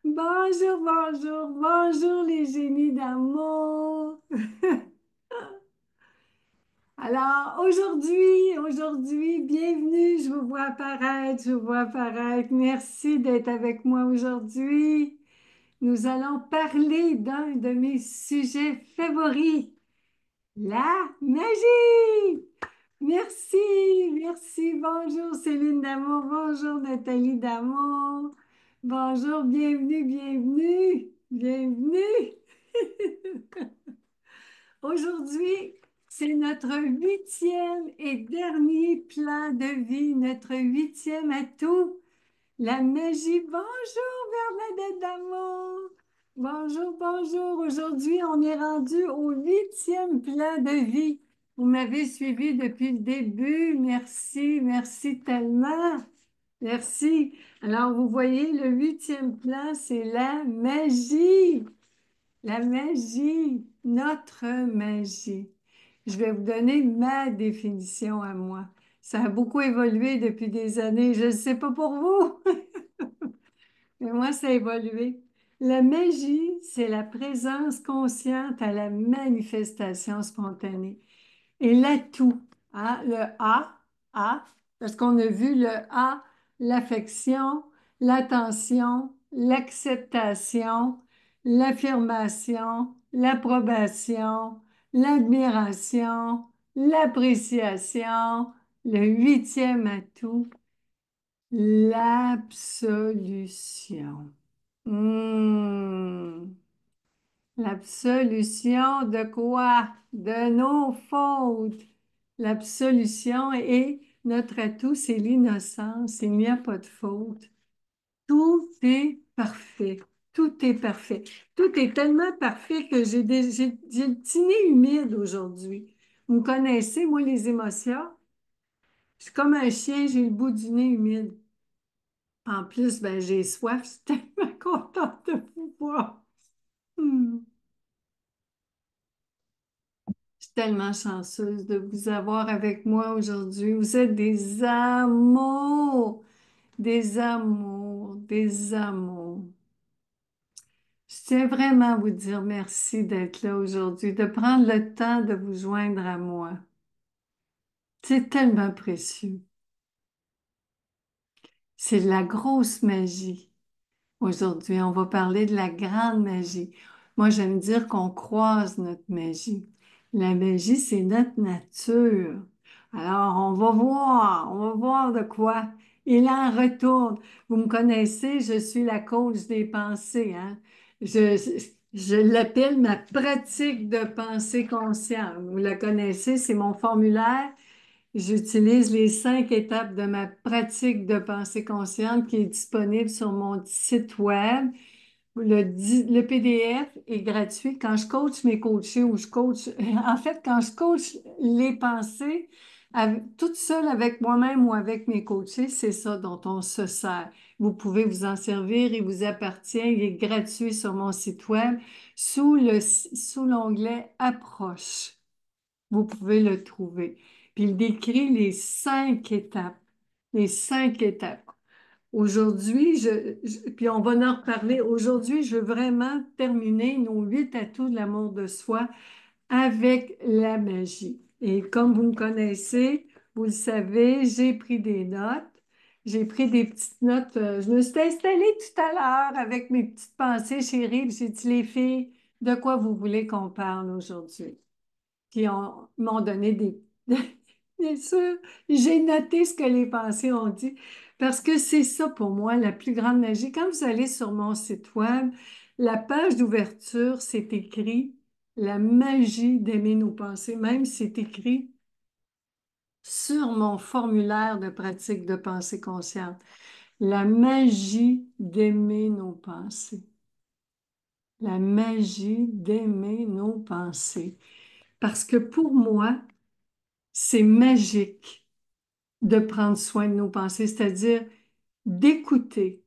Bonjour, bonjour, bonjour les génies d'amour. Alors, bienvenue, je vous vois apparaître, je vous vois apparaître. Merci d'être avec moi aujourd'hui. Nous allons parler d'un de mes sujets favoris, la magie. Merci, merci. Bonjour Céline d'amour, bonjour Nathalie d'amour. Bonjour, bienvenue, bienvenue, bienvenue. Aujourd'hui, c'est notre huitième et dernier plan de vie, notre huitième atout, la magie. Bonjour Bernadette d'amour. Bonjour, bonjour. Aujourd'hui, on est rendu au huitième plan de vie. Vous m'avez suivi depuis le début. Merci, merci tellement. Merci. Alors, vous voyez, le huitième plan, c'est la magie. La magie, notre magie. Je vais vous donner ma définition à moi. Ça a beaucoup évolué depuis des années. Je ne sais pas pour vous, mais moi, ça a évolué. La magie, c'est la présence consciente à la manifestation spontanée. Et l'atout, hein, le A, parce qu'on a vu le A, l'affection, l'attention, l'acceptation, l'affirmation, l'approbation, l'admiration, l'appréciation, le huitième atout, l'absolution. Hmm. L'absolution de quoi? De nos fautes. L'absolution et notre atout, c'est l'innocence. Il n'y a pas de faute. Tout est parfait. Tout est parfait. Tout est tellement parfait que j'ai le petit nez humide aujourd'hui. Vous me connaissez, moi, les émotions. Je suis comme un chien, j'ai le bout du nez humide. En plus, ben, j'ai soif. Je suis tellement contente de vous voir. Hmm. Je suis tellement chanceuse de vous avoir avec moi aujourd'hui. Vous êtes des amours, des amours, des amours. Je tiens vraiment à vous dire merci d'être là aujourd'hui, de prendre le temps de vous joindre à moi. C'est tellement précieux. C'est de la grosse magie. Aujourd'hui, on va parler de la grande magie. Moi, j'aime dire qu'on croise notre magie. La magie, c'est notre nature. Alors, on va voir de quoi. Il en retourne. Vous me connaissez, je suis la coach des pensées, hein. Je l'appelle ma pratique de pensée consciente. Vous la connaissez, c'est mon formulaire. J'utilise les 5 étapes de ma pratique de pensée consciente qui est disponible sur mon site web. Le PDF est gratuit. Quand je coach mes coachés ou je coach, en fait, quand je coach les pensées, toute seule avec moi-même ou avec mes coachés, c'est ça dont on se sert. Vous pouvez vous en servir, il vous appartient, il est gratuit sur mon site web sous l'onglet Approche. Vous pouvez le trouver. Puis il décrit les 5 étapes. Les 5 étapes. Aujourd'hui, puis on va en reparler. Aujourd'hui, je veux vraiment terminer nos 8 atouts de l'amour de soi avec la magie. Et comme vous me connaissez, vous le savez, j'ai pris des notes. J'ai pris des petites notes. Je me suis installée tout à l'heure avec mes petites pensées chéries. Puis j'ai dit, les filles, de quoi vous voulez qu'on parle aujourd'hui? Puis ils m'ont donné des... Bien sûr, j'ai noté ce que les pensées ont dit parce que c'est ça pour moi la plus grande magie. Quand vous allez sur mon site web, la page d'ouverture, c'est écrit la magie d'aimer nos pensées. Même c'est écrit sur mon formulaire de pratique de pensée consciente. La magie d'aimer nos pensées. La magie d'aimer nos pensées. Parce que pour moi, c'est magique de prendre soin de nos pensées, c'est-à-dire d'écouter,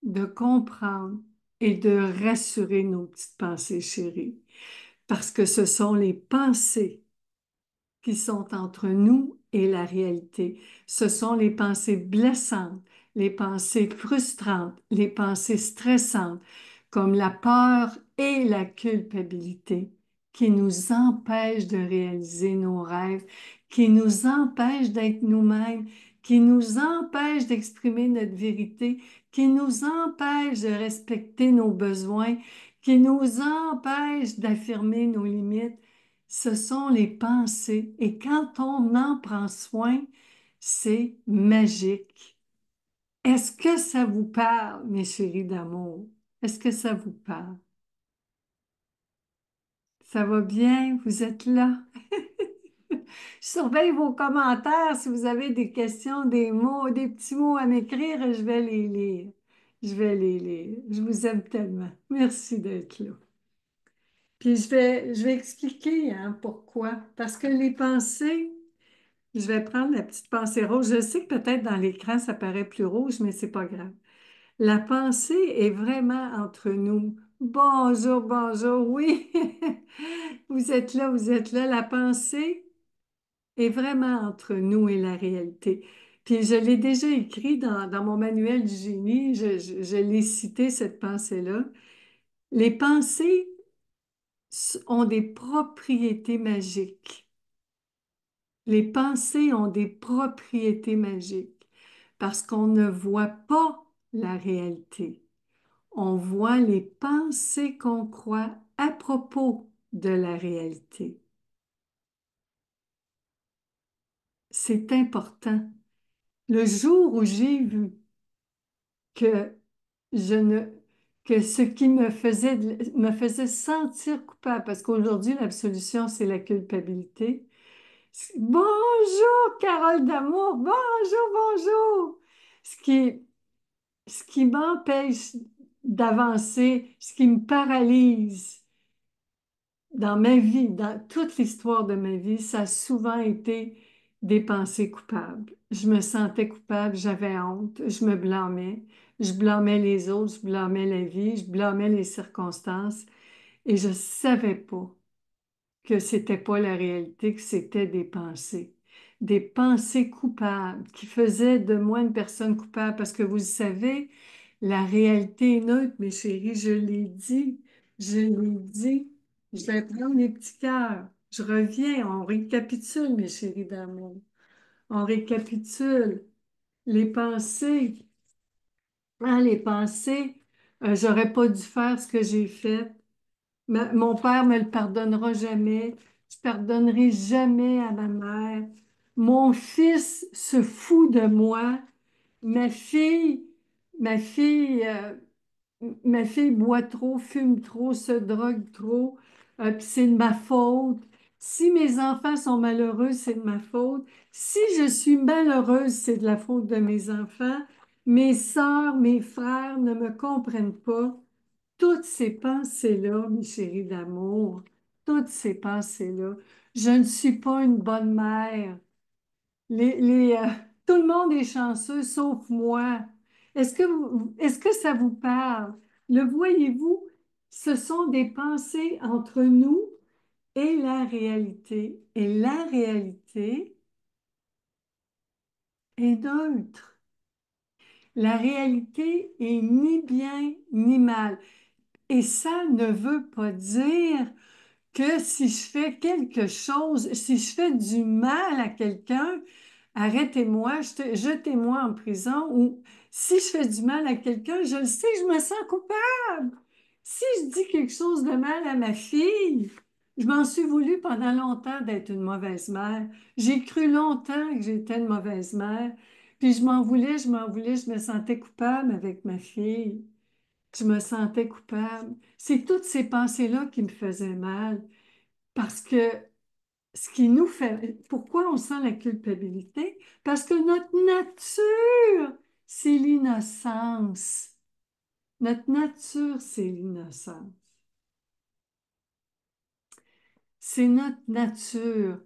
de comprendre et de rassurer nos petites pensées chéries. Parce que ce sont les pensées qui sont entre nous et la réalité. Ce sont les pensées blessantes, les pensées frustrantes, les pensées stressantes, comme la peur et la culpabilité, qui nous empêchent de réaliser nos rêves, qui nous empêchent d'être nous-mêmes, qui nous empêchent d'exprimer notre vérité, qui nous empêchent de respecter nos besoins, qui nous empêchent d'affirmer nos limites. Ce sont les pensées. Et quand on en prend soin, c'est magique. Est-ce que ça vous parle, mes chéris d'amour? Est-ce que ça vous parle? Ça va bien? Vous êtes là? Je surveille vos commentaires si vous avez des questions, des mots, des petits mots à m'écrire, je vais les lire. Je vais les lire. Je vous aime tellement. Merci d'être là. Puis je vais expliquer hein, pourquoi. Parce que les pensées, je vais prendre la petite pensée rouge. Je sais que peut-être dans l'écran, ça paraît plus rouge, mais c'est pas grave. La pensée est vraiment entre nous. Bonjour, bonjour, oui. Vous êtes là, vous êtes là. La pensée est vraiment entre nous et la réalité. Puis je l'ai déjà écrit dans mon manuel du génie, je l'ai cité, cette pensée-là. Les pensées ont des propriétés magiques. Les pensées ont des propriétés magiques parce qu'on ne voit pas la réalité. On voit les pensées qu'on croit à propos de la réalité. C'est important. Le jour où j'ai vu que je ne que ce qui me faisait sentir coupable, parce qu'aujourd'hui, l'absolution, c'est la culpabilité. Bonjour, Carole d'amour, bonjour, bonjour. Ce qui, ce qui m'empêche d'avancer, ce qui me paralyse dans ma vie, dans toute l'histoire de ma vie, ça a souvent été des pensées coupables. Je me sentais coupable, j'avais honte, je blâmais les autres, je blâmais la vie, je blâmais les circonstances et je savais pas que c'était pas la réalité, que c'était des pensées coupables qui faisaient de moi une personne coupable. Parce que vous le savez, la réalité est neutre, mes chéris, je l'ai dit. Je vais prendre les petits cœurs. Je reviens, on récapitule, mes chéris d'amour. On récapitule les pensées. Hein, les pensées, j'aurais pas dû faire ce que j'ai fait. Mon père me le pardonnera jamais. Je pardonnerai jamais à ma mère. Mon fils se fout de moi. Ma fille, ma fille, euh, ma fille boit trop, fume trop, se drogue trop, puis c'est de ma faute. Si mes enfants sont malheureux, c'est de ma faute. Si je suis malheureuse, c'est de la faute de mes enfants. Mes sœurs, mes frères ne me comprennent pas. Toutes ces pensées-là, mes chéris d'amour, toutes ces pensées-là, je ne suis pas une bonne mère. Les, les, euh, Tout le monde est chanceux sauf moi. Est-ce que ça vous parle? Le voyez-vous? Ce sont des pensées entre nous et la réalité. Et la réalité est neutre. La réalité est ni bien ni mal. Et ça ne veut pas dire que si je fais quelque chose, si je fais du mal à quelqu'un, arrêtez-moi, jetez-moi en prison ou si je fais du mal à quelqu'un, je le sais, je me sens coupable. Si je dis quelque chose de mal à ma fille, je m'en suis voulu pendant longtemps d'être une mauvaise mère. J'ai cru longtemps que j'étais une mauvaise mère. Puis je me sentais coupable avec ma fille. Je me sentais coupable. C'est toutes ces pensées-là qui me faisaient mal. Parce que ce qui nous fait, pourquoi on sent la culpabilité? Parce que notre nature, c'est l'innocence. Notre nature, c'est l'innocence. C'est notre nature.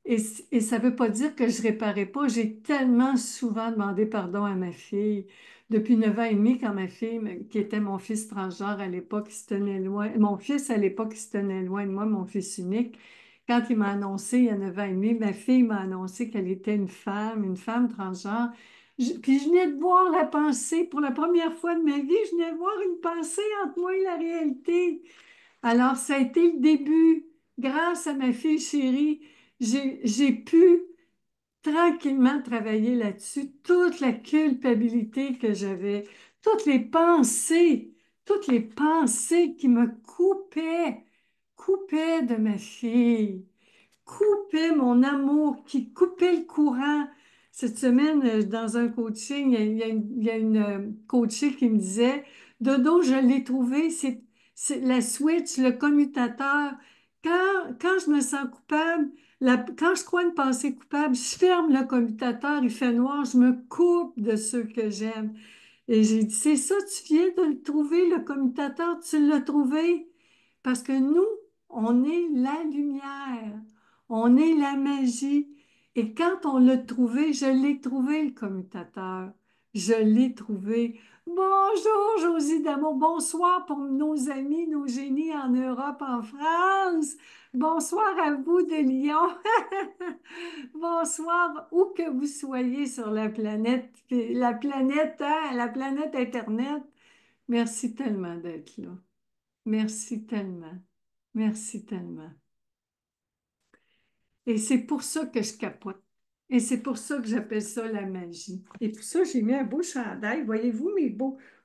Et ça ne veut pas dire que je réparais pas. J'ai tellement souvent demandé pardon à ma fille. Depuis 9 ans et demi, quand ma fille, qui était mon fils transgenre à l'époque, il se tenait loin, mon fils à l'époque, il se tenait loin de moi, mon fils unique. Quand il y a 9 ans et demi, ma fille m'a annoncé qu'elle était une femme transgenre. Puis je venais de voir la pensée pour la première fois de ma vie, je venais de voir une pensée entre moi et la réalité. Alors, ça a été le début. Grâce à ma fille chérie, j'ai pu tranquillement travailler là-dessus, toute la culpabilité que j'avais, toutes les pensées, toutes les pensées qui me coupaient de ma fille, coupaient mon amour, qui coupaient le courant. Cette semaine, dans un coaching, il y a une coachée qui me disait, Dodo, je l'ai trouvé, c'est la switch, le commutateur. Quand je me sens coupable, quand je crois une pensée coupable, je ferme le commutateur, il fait noir, je me coupe de ceux que j'aime. Et j'ai dit, c'est ça, tu viens de le trouver, le commutateur, tu l'as trouvé. Parce que nous, on est la lumière, on est la magie. Et quand on l'a trouvé, je l'ai trouvé, le commutateur. Je l'ai trouvé. Bonjour, Josie d'amour. Bonsoir pour nos amis, nos génies en Europe, en France. Bonsoir à vous de Lyon. Bonsoir, où que vous soyez sur la planète, hein, la planète Internet. Merci tellement d'être là. Merci tellement. Merci tellement. Et c'est pour ça que je capote. Et c'est pour ça que j'appelle ça la magie. Et pour ça, j'ai mis un beau chandail. Voyez-vous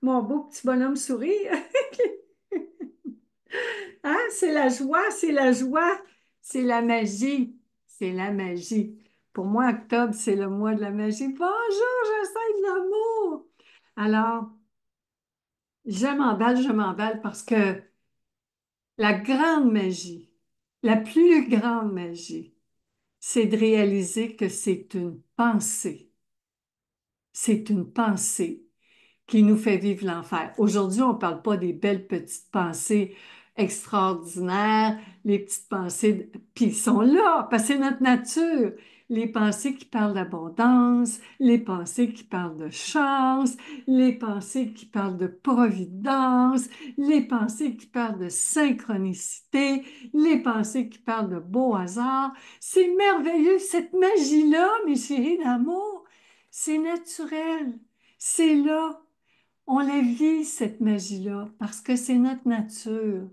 mon beau petit bonhomme sourire? Hein? C'est la joie, c'est la joie, c'est la magie, c'est la magie. Pour moi, octobre, c'est le mois de la magie. Bonjour, j'essaie de l'amour. Alors, je m'emballe parce que la grande magie, la plus grande magie, c'est de réaliser que c'est une pensée. C'est une pensée qui nous fait vivre l'enfer. Aujourd'hui, on ne parle pas des belles petites pensées extraordinaires, les petites pensées, puis ils sont là, parce que c'est notre nature. Les pensées qui parlent d'abondance, les pensées qui parlent de chance, les pensées qui parlent de providence, les pensées qui parlent de synchronicité, les pensées qui parlent de beau hasard. C'est merveilleux, cette magie-là, mes chéris d'amour, c'est naturel, c'est là. On la vit, cette magie-là, parce que c'est notre nature.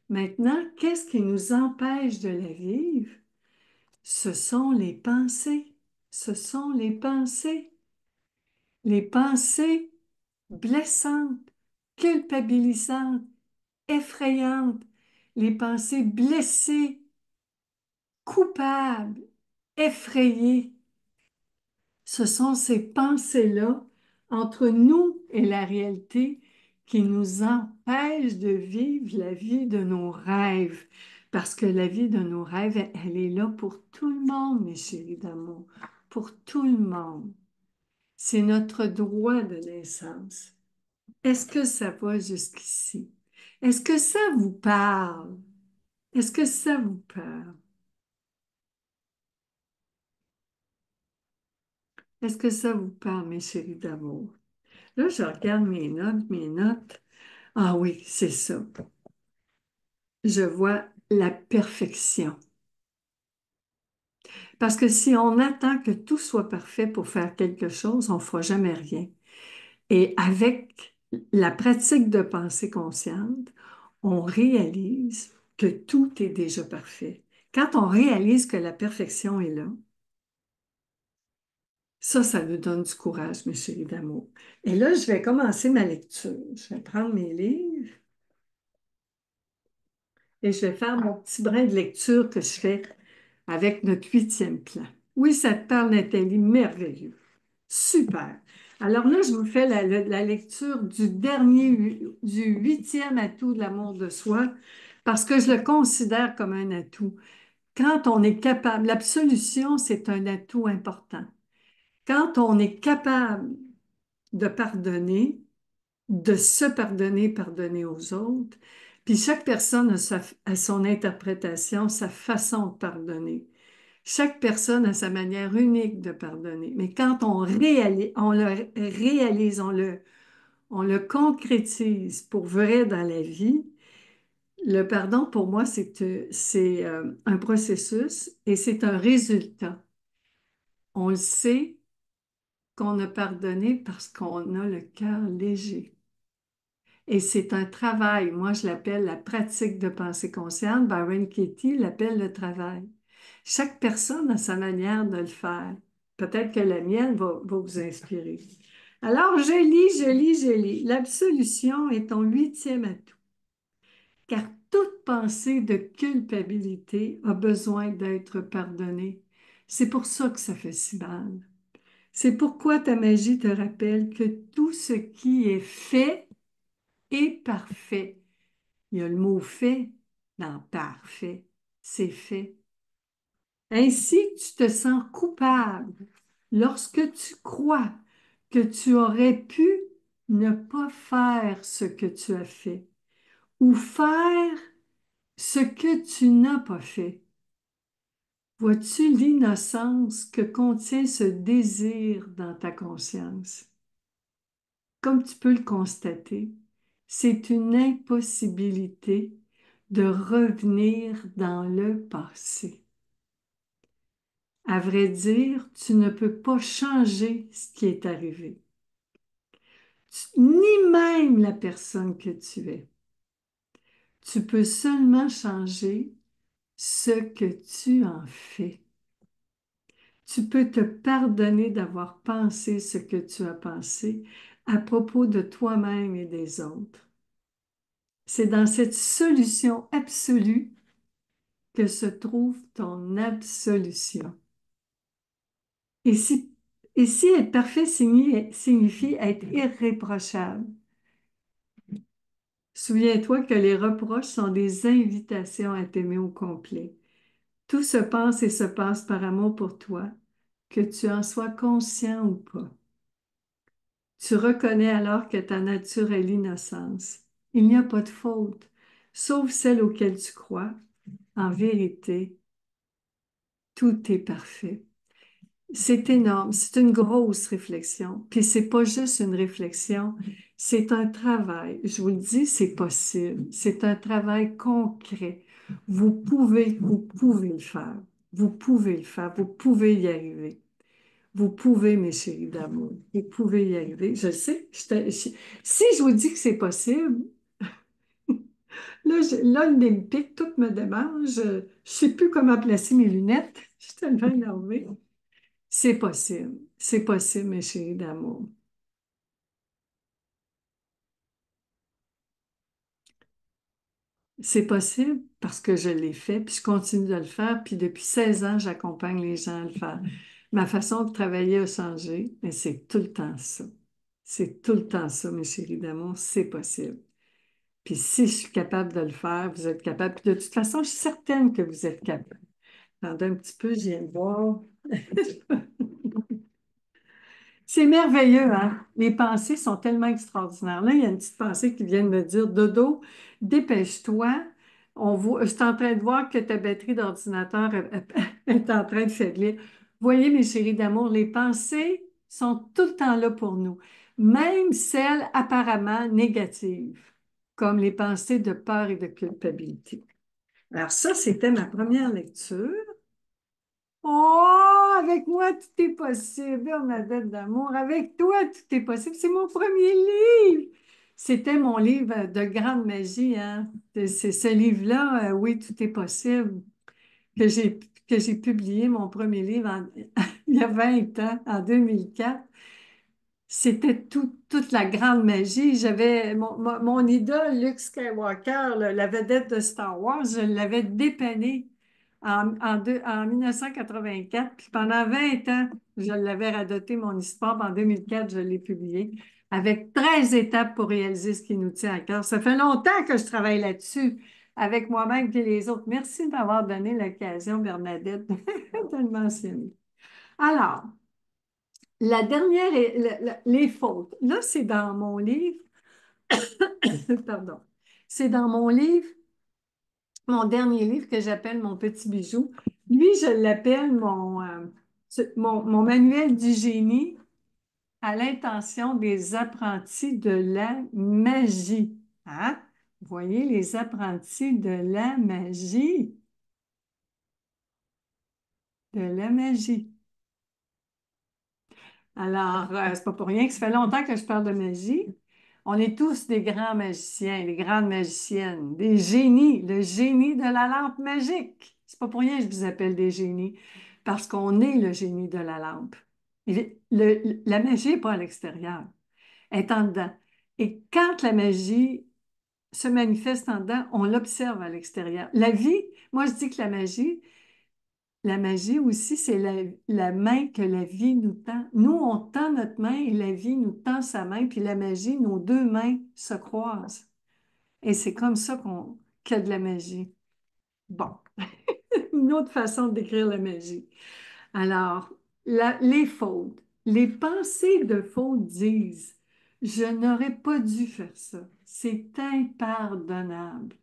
Maintenant, qu'est-ce qui nous empêche de la vivre? Ce sont les pensées. Ce sont les pensées blessantes, culpabilisantes, effrayantes, les pensées blessées, coupables, effrayées. Ce sont ces pensées-là entre nous et la réalité qui nous empêchent de vivre la vie de nos rêves. Parce que la vie de nos rêves, elle est là pour tout le monde, mes chéris d'amour, pour tout le monde. C'est notre droit de naissance. Est-ce que ça va jusqu'ici? Est-ce que ça vous parle? Est-ce que ça vous parle? Est-ce que ça vous parle, mes chéris d'amour? Là, je regarde mes notes, mes notes. Ah oui, c'est ça. Je vois la perfection. Parce que si on attend que tout soit parfait pour faire quelque chose, on ne fera jamais rien. Et avec la pratique de pensée consciente, on réalise que tout est déjà parfait. Quand on réalise que la perfection est là, ça nous donne du courage, mes chéris d'amour. Et là, je vais commencer ma lecture. Je vais prendre mes livres. Et je vais faire mon petit brin de lecture que je fais avec notre huitième plan. Oui, ça te parle, Nathalie, merveilleux. Super. Alors là, je vous fais la lecture du huitième atout de l'amour de soi, parce que je le considère comme un atout. Quand on est capable, l'absolution, c'est un atout important. Quand on est capable de pardonner, de se pardonner, pardonner aux autres. Puis chaque personne a son interprétation, sa façon de pardonner. Chaque personne a sa manière unique de pardonner. Mais quand on le réalise, on le concrétise pour vrai dans la vie, le pardon, pour moi, c'est un processus et c'est un résultat. On le sait qu'on a pardonné parce qu'on a le cœur léger. Et c'est un travail. Moi, je l'appelle la pratique de pensée consciente. Byron Katie l'appelle le travail. Chaque personne a sa manière de le faire. Peut-être que la mienne va vous inspirer. Alors, je lis. L'absolution est ton huitième atout, car toute pensée de culpabilité a besoin d'être pardonnée. C'est pour ça que ça fait si mal. C'est pourquoi ta magie te rappelle que tout ce qui est fait est parfait. Il y a le mot fait dans parfait. C'est fait. Ainsi, tu te sens coupable lorsque tu crois que tu aurais pu ne pas faire ce que tu as fait ou faire ce que tu n'as pas fait. Vois-tu l'innocence que contient ce désir dans ta conscience? Comme tu peux le constater, c'est une impossibilité de revenir dans le passé. À vrai dire, tu ne peux pas changer ce qui est arrivé, ni même la personne que tu es. Tu peux seulement changer ce que tu en fais. Tu peux te pardonner d'avoir pensé ce que tu as pensé à propos de toi-même et des autres. C'est dans cette solution absolue que se trouve ton absolution. Et si, et si être parfait signifie être irréprochable, souviens-toi que les reproches sont des invitations à t'aimer au complet. Tout se pense et se passe par amour pour toi, que tu en sois conscient ou pas. Tu reconnais alors que ta nature est l'innocence. Il n'y a pas de faute, sauf celle auquel tu crois. En vérité, tout est parfait. C'est énorme, c'est une grosse réflexion. Puis c'est pas juste une réflexion, c'est un travail. Je vous le dis, c'est possible. C'est un travail concret. Vous pouvez le faire. Vous pouvez le faire. Vous pouvez y arriver. Vous pouvez, mes chéris d'amour. Vous pouvez y arriver. Je sais. Si je vous dis que c'est possible, là, le nez me pique, tout me démange. Je ne sais plus comment placer mes lunettes. Je suis tellement énervée. C'est possible. C'est possible, mes chéris d'amour. C'est possible parce que je l'ai fait, puis je continue de le faire, puis depuis 16 ans, j'accompagne les gens à le faire. Ma façon de travailler a changé, mais c'est tout le temps ça. C'est tout le temps ça, mes chéris d'amour, c'est possible. Puis si je suis capable de le faire, vous êtes capable. Puis de toute façon, je suis certaine que vous êtes capable. Attendez un petit peu, je viens de voir. C'est merveilleux, hein? Les pensées sont tellement extraordinaires. Là, il y a une petite pensée qui vient de me dire, Dodo, dépêche-toi. Je suis en train de voir que ta batterie d'ordinateur est en train de faiblir. Voyez, mes chéris d'amour, les pensées sont tout le temps là pour nous, même celles apparemment négatives, comme les pensées de peur et de culpabilité. Alors ça, c'était ma première lecture. Oh, avec moi, tout est possible, Bernadette d'amour. Avec toi, tout est possible. C'est mon premier livre. C'était mon livre de grande magie, hein. C'est ce livre-là, Oui, tout est possible, que j'ai que j'ai publié mon premier livre il y a 20 ans, en 2004. C'était toute la grande magie. J'avais mon idole, Luke Skywalker, la vedette de Star Wars, je l'avais dépanné en 1984. Puis pendant 20 ans, je l'avais radoté, mon histoire. Puis en 2004, je l'ai publié avec 13 étapes pour réaliser ce qui nous tient à cœur. Ça fait longtemps que je travaille là-dessus avec moi-même et les autres. Merci de m'avoir donné l'occasion, Bernadette, de le mentionner. Alors, la dernière est les fautes. Là, c'est dans mon livre, pardon, c'est dans mon livre, mon dernier livre que j'appelle Mon petit bijou. Lui, je l'appelle mon manuel du génie à l'intention des apprentis de la magie. Hein? Vous voyez, les apprentis de la magie. De la magie. Alors, c'est pas pour rien que ça fait longtemps que je parle de magie. On est tous des grands magiciens, des grandes magiciennes, des génies, le génie de la lampe magique. C'est pas pour rien que je vous appelle des génies, parce qu'on est le génie de la lampe. La magie n'est pas à l'extérieur, elle est en dedans. Et quand la magie se manifeste en dedans, on l'observe à l'extérieur. La vie, moi je dis que la magie aussi, c'est la main que la vie nous tend. Nous, on tend notre main et la vie nous tend sa main, puis la magie, nos deux mains se croisent. Et c'est comme ça qu'il y a de la magie. Bon, une autre façon de décrire la magie. Alors, les fautes. Les pensées de faute disent, je n'aurais pas dû faire ça. C'est impardonnable.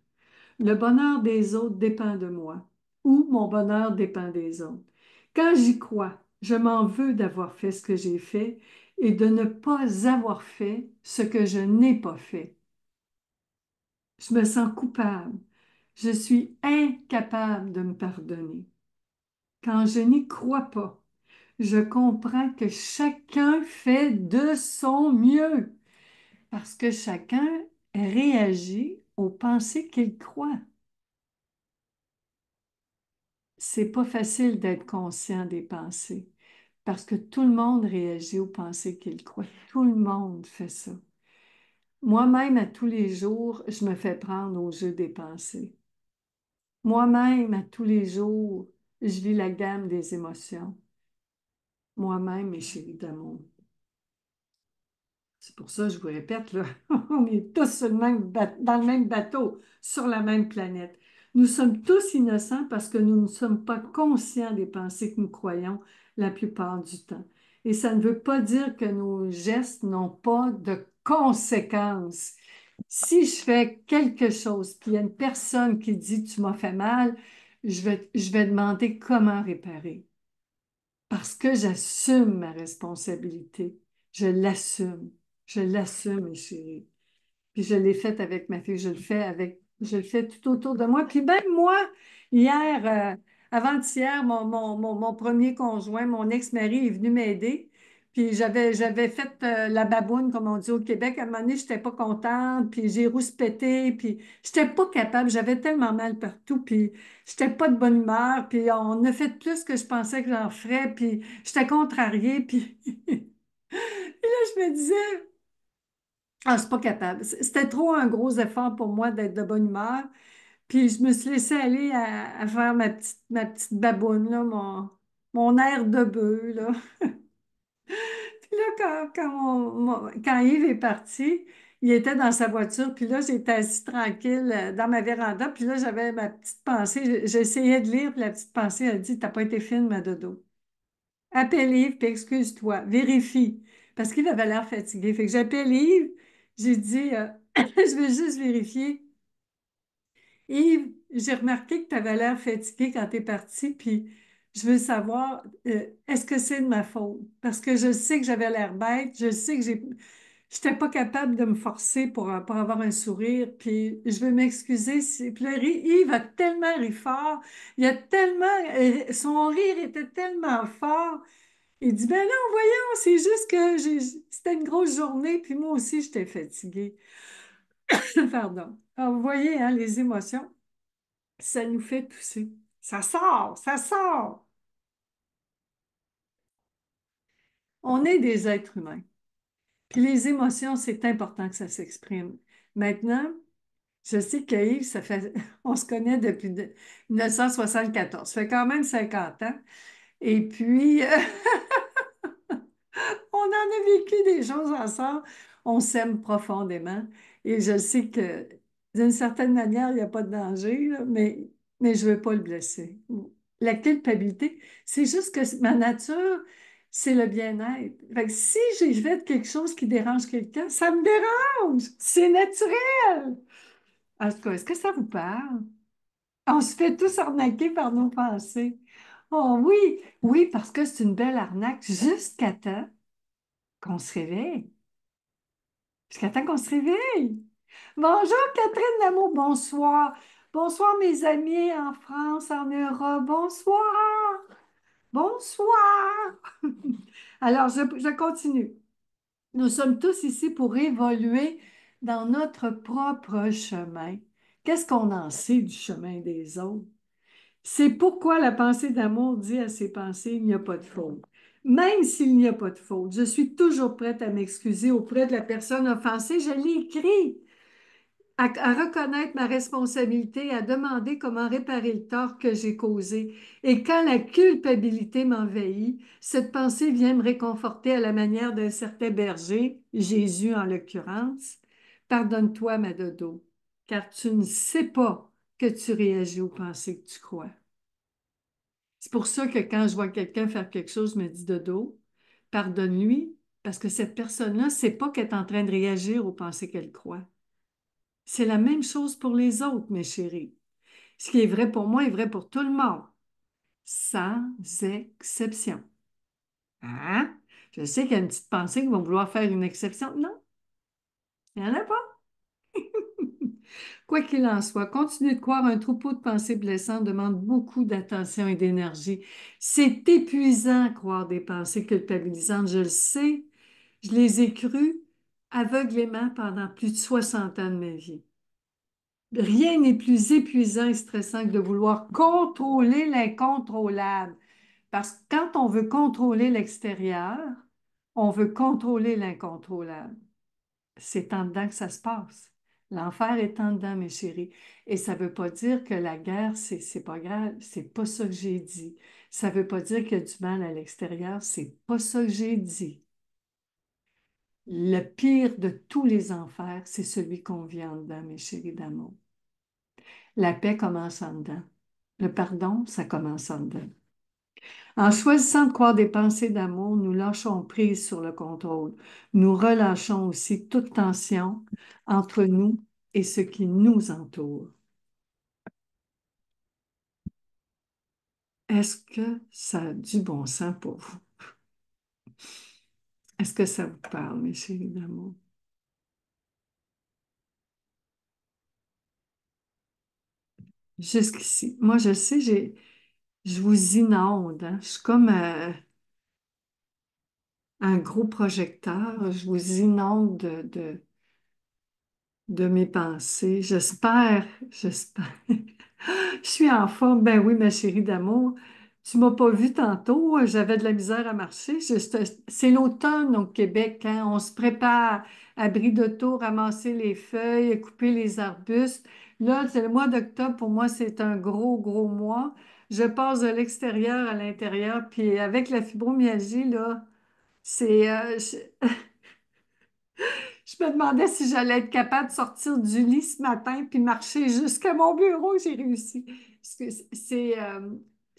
Le bonheur des autres dépend de moi, ou mon bonheur dépend des autres. Quand j'y crois, je m'en veux d'avoir fait ce que j'ai fait et de ne pas avoir fait ce que je n'ai pas fait. Je me sens coupable. Je suis incapable de me pardonner. Quand je n'y crois pas, je comprends que chacun fait de son mieux parce que chacun réagit aux pensées qu'il croit. C'est pas facile d'être conscient des pensées parce que tout le monde réagit aux pensées qu'il croit. Tout le monde fait ça. Moi-même, à tous les jours, je me fais prendre au jeu des pensées. Moi-même, à tous les jours, je vis la gamme des émotions. Moi-même, mes chéris d'amour. C'est pour ça que je vous répète, là, on est tous sur dans le même bateau, sur la même planète. Nous sommes tous innocents parce que nous ne sommes pas conscients des pensées que nous croyons la plupart du temps. Et ça ne veut pas dire que nos gestes n'ont pas de conséquences. Si je fais quelque chose, puis il y a une personne qui dit tu m'as fait mal, je vais demander comment réparer. Parce que j'assume ma responsabilité. Je l'assume. Je l'assume, mes chéris. Puis je l'ai fait avec ma fille. Je le fais tout autour de moi. Puis même moi, hier, avant-hier, mon premier conjoint, mon ex-mari est venu m'aider. Puis j'avais fait la baboune, comme on dit au Québec. À un moment donné, je n'étais pas contente, puis j'ai rouspété, puis je n'étais pas capable. J'avais tellement mal partout, puis je n'étais pas de bonne humeur, puis on a fait plus que je pensais que j'en ferais, puis j'étais contrariée, puis là, je me disais, ah, je suis pas capable. C'était trop un gros effort pour moi d'être de bonne humeur. Puis je me suis laissée aller à faire ma petite baboune, là, mon air de bœuf, là. Puis là, quand Yves est parti, il était dans sa voiture, puis là, j'étais assise tranquille dans ma véranda, puis là, j'avais ma petite pensée. J'essayais de lire, puis la petite pensée a dit, t'as pas été fine, ma dodo. Appelle Yves, puis excuse-toi, vérifie. Parce qu'il avait l'air fatigué. Fait que j'appelle Yves, j'ai dit, je vais juste vérifier. Yves, j'ai remarqué que tu avais l'air fatigué quand tu es parti, puis je veux savoir, est-ce que c'est de ma faute? Parce que je sais que j'avais l'air bête, je sais que j'étais pas capable de me forcer pour avoir un sourire, puis je veux m'excuser. Puis là, Yves a tellement ri fort, son rire était tellement fort. Il dit, ben non, voyons, c'est juste que c'était une grosse journée, puis moi aussi, j'étais fatiguée. Pardon. Alors, vous voyez, hein, les émotions. Ça nous fait tousser. Ça sort, ça sort. On est des êtres humains. Puis les émotions, c'est important que ça s'exprime. Maintenant, je sais que Yves, on se connaît depuis 1974. Ça fait quand même 50 ans. Et puis, on en a vécu des choses ensemble. On s'aime profondément. Et je sais que d'une certaine manière, il n'y a pas de danger, là, mais je ne veux pas le blesser. La culpabilité, c'est juste que ma nature, c'est le bien-être. Fait que si j'ai fait quelque chose qui dérange quelqu'un, ça me dérange. C'est naturel. En tout cas, est-ce que ça vous parle? On se fait tous arnaquer par nos pensées. Oh oui, oui, parce que c'est une belle arnaque jusqu'à temps qu'on se réveille. Jusqu'à temps qu'on se réveille. Bonjour Catherine Lamour, bonsoir. Bonsoir mes amis en France, en Europe, bonsoir. Bonsoir. Alors, je continue. Nous sommes tous ici pour évoluer dans notre propre chemin. Qu'est-ce qu'on en sait du chemin des autres? C'est pourquoi la pensée d'amour dit à ses pensées, il n'y a pas de faute. Même s'il n'y a pas de faute, je suis toujours prête à m'excuser auprès de la personne offensée. Je l'ai écrit. À reconnaître ma responsabilité, à demander comment réparer le tort que j'ai causé. Et quand la culpabilité m'envahit, cette pensée vient me réconforter à la manière d'un certain berger, Jésus en l'occurrence. Pardonne-toi, ma dodo, car tu ne sais pas que tu réagis aux pensées que tu crois. C'est pour ça que quand je vois quelqu'un faire quelque chose, je me dis dodo, pardonne-lui, parce que cette personne-là ne sait pas qu'elle est en train de réagir aux pensées qu'elle croit. C'est la même chose pour les autres, mes chéris. Ce qui est vrai pour moi est vrai pour tout le monde, sans exception. Hein? Je sais qu'il y a une petite pensée qui va vouloir faire une exception. Non, il n'y en a pas. Quoi qu'il en soit, continuer de croire un troupeau de pensées blessantes demande beaucoup d'attention et d'énergie. C'est épuisant croire des pensées culpabilisantes, je le sais. Je les ai crues aveuglément pendant plus de 60 ans de ma vie. Rien n'est plus épuisant et stressant que de vouloir contrôler l'incontrôlable. Parce que quand on veut contrôler l'extérieur, on veut contrôler l'incontrôlable. C'est en dedans que ça se passe. L'enfer est en dedans, mes chéris. Et ça ne veut pas dire que la guerre, c'est pas grave. C'est pas ça que j'ai dit. Ça ne veut pas dire qu'il y a du mal à l'extérieur. C'est pas ça que j'ai dit. Le pire de tous les enfers, c'est celui qu'on vit en dedans, mes chéris d'amour. La paix commence en dedans. Le pardon, ça commence en dedans. En choisissant de croire des pensées d'amour, nous lâchons prise sur le contrôle. Nous relâchons aussi toute tension entre nous et ce qui nous entoure. Est-ce que ça a du bon sens pour vous? Est-ce que ça vous parle, mes chéris d'amour? Jusqu'ici. Moi, je sais, je vous inonde, hein. Je suis comme un gros projecteur. Je vous inonde de mes pensées. J'espère. Je suis en forme. Ben oui, ma chérie d'amour. Tu m'as pas vu tantôt. J'avais de la misère à marcher. C'est l'automne au Québec, hein. On se prépare, abri d'auto, ramasser les feuilles, couper les arbustes. Là, c'est le mois d'octobre. Pour moi, c'est un gros, gros mois. Je passe de l'extérieur à l'intérieur. Puis avec la fibromyalgie, là, c'est, je me demandais si j'allais être capable de sortir du lit ce matin puis marcher jusqu'à mon bureau. J'ai réussi. Parce que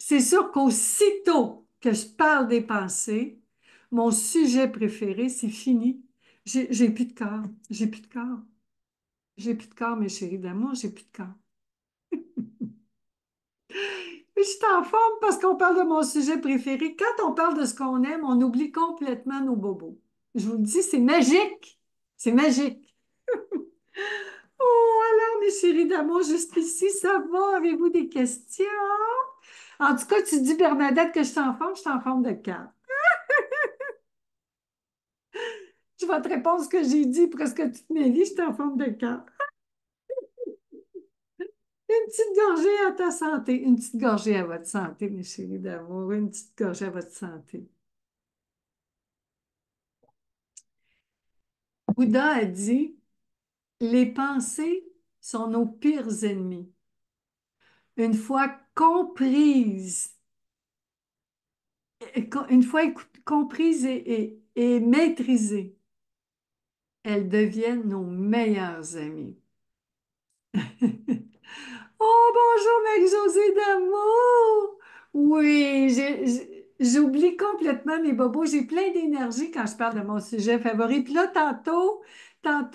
c'est sûr qu'aussitôt que je parle des pensées, mon sujet préféré, c'est fini. J'ai plus de corps. J'ai plus de corps. J'ai plus de corps, mes chéris d'amour. J'ai plus de corps. Mais je suis en forme parce qu'on parle de mon sujet préféré. Quand on parle de ce qu'on aime, on oublie complètement nos bobos. Je vous le dis, c'est magique. C'est magique. Oh, alors, mes chéris d'amour, jusqu'ici, ça va? Avez-vous des questions? En tout cas, tu dis, Bernadette, que je suis en forme de cœur. Je vais te répondre ce que j'ai dit presque toute ma vie, je suis en forme de cœur. Une petite gorgée à ta santé, une petite gorgée à votre santé, mes chéris d'amour, une petite gorgée à votre santé. Bouddha a dit, les pensées sont nos pires ennemis. Une fois comprises, une fois comprises et maîtrisées, elles deviennent nos meilleures amies. Oh, bonjour Marie-Josée d'amour! Oui, j'oublie complètement mes bobos. J'ai plein d'énergie quand je parle de mon sujet favori. Puis là, tantôt, là,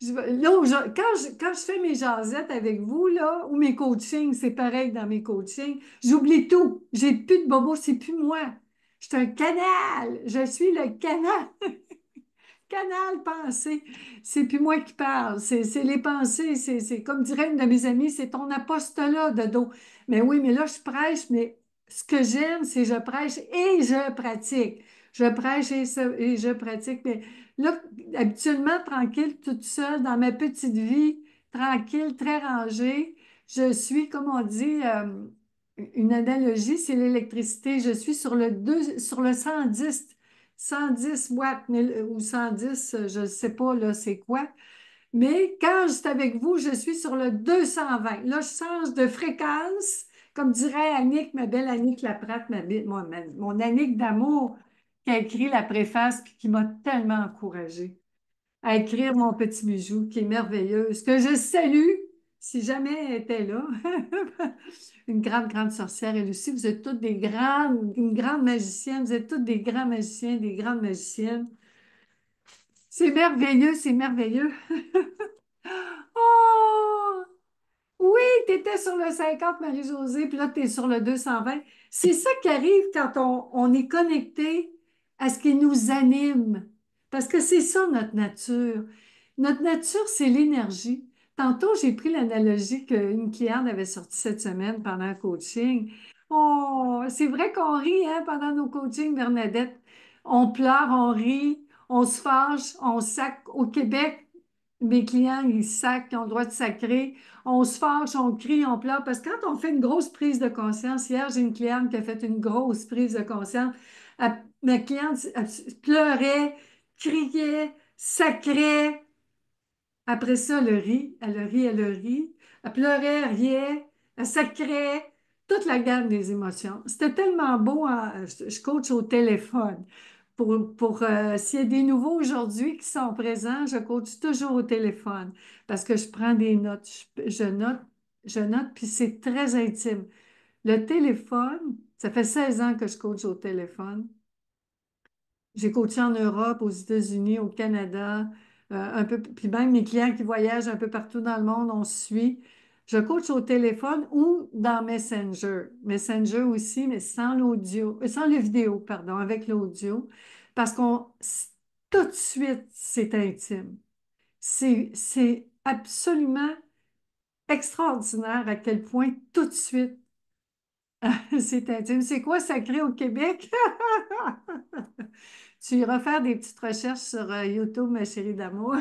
là, quand je fais mes jasettes avec vous, là, ou mes coachings, c'est pareil dans mes coachings, j'oublie tout. J'ai plus de bobos, c'est plus moi. Je suis un canal. Je suis le canal. Canal pensée. C'est plus moi qui parle, c'est les pensées. C'est comme dirait une de mes amies, c'est ton apostolat de dos. Mais oui, mais là, je prêche, mais ce que j'aime, c'est je prêche et je pratique. Je prêche et je pratique. Mais là, habituellement, tranquille, toute seule, dans ma petite vie, tranquille, très rangée, je suis, comme on dit, une analogie, c'est l'électricité. Je suis sur le 110 watts, ou 110, je ne sais pas, là, c'est quoi. Mais quand je suis avec vous, je suis sur le 220. Là, je change de fréquence, comme dirait Annick, ma belle Annick Laprate, mon Annick d'amour, qui a écrit la préface puis qui m'a tellement encouragée à écrire mon petit bijou, qui est merveilleuse, que je salue si jamais elle était là. Une grande, grande sorcière, elle aussi. Vous êtes toutes une grande magicienne. Vous êtes toutes des grands magiciens, des grandes magiciennes. C'est merveilleux, c'est merveilleux. Oh! Oui, tu étais sur le 50, Marie-Josée, puis là, tu es sur le 220. C'est ça qui arrive quand on est connecté à ce qui nous anime. Parce que c'est ça notre nature. Notre nature, c'est l'énergie. Tantôt, j'ai pris l'analogie qu'une cliente avait sortie cette semaine pendant un coaching. Oh, c'est vrai qu'on rit hein, pendant nos coachings, Bernadette. On pleure, on rit, on se fâche, on sac. Au Québec, mes clients, ils sacent, ils ont le droit de sacrer. On se fâche, on crie, on pleure. Parce que quand on fait une grosse prise de conscience, hier, j'ai une cliente qui a fait une grosse prise de conscience. Ma cliente elle pleurait, criait, sacrait. Après ça, elle rit, elle rit, elle rit. Elle pleurait, elle riait, elle sacrait. Toute la gamme des émotions. C'était tellement beau. Hein. Je coach au téléphone. S'il y a des nouveaux aujourd'hui qui sont présents, je coach toujours au téléphone parce que je prends des notes. Je note, puis c'est très intime. Le téléphone, ça fait 16 ans que je coach au téléphone. J'ai coaché en Europe, aux États-Unis, au Canada, un peu, puis même mes clients qui voyagent un peu partout dans le monde, on se suit. Je coach au téléphone ou dans Messenger. Messenger aussi, mais sans l'audio, sans le vidéo, pardon, avec l'audio, parce tout de suite, c'est intime. C'est absolument extraordinaire à quel point tout de suite, c'est intime. C'est quoi sacré au Québec? Tu iras faire des petites recherches sur YouTube, ma chérie d'amour.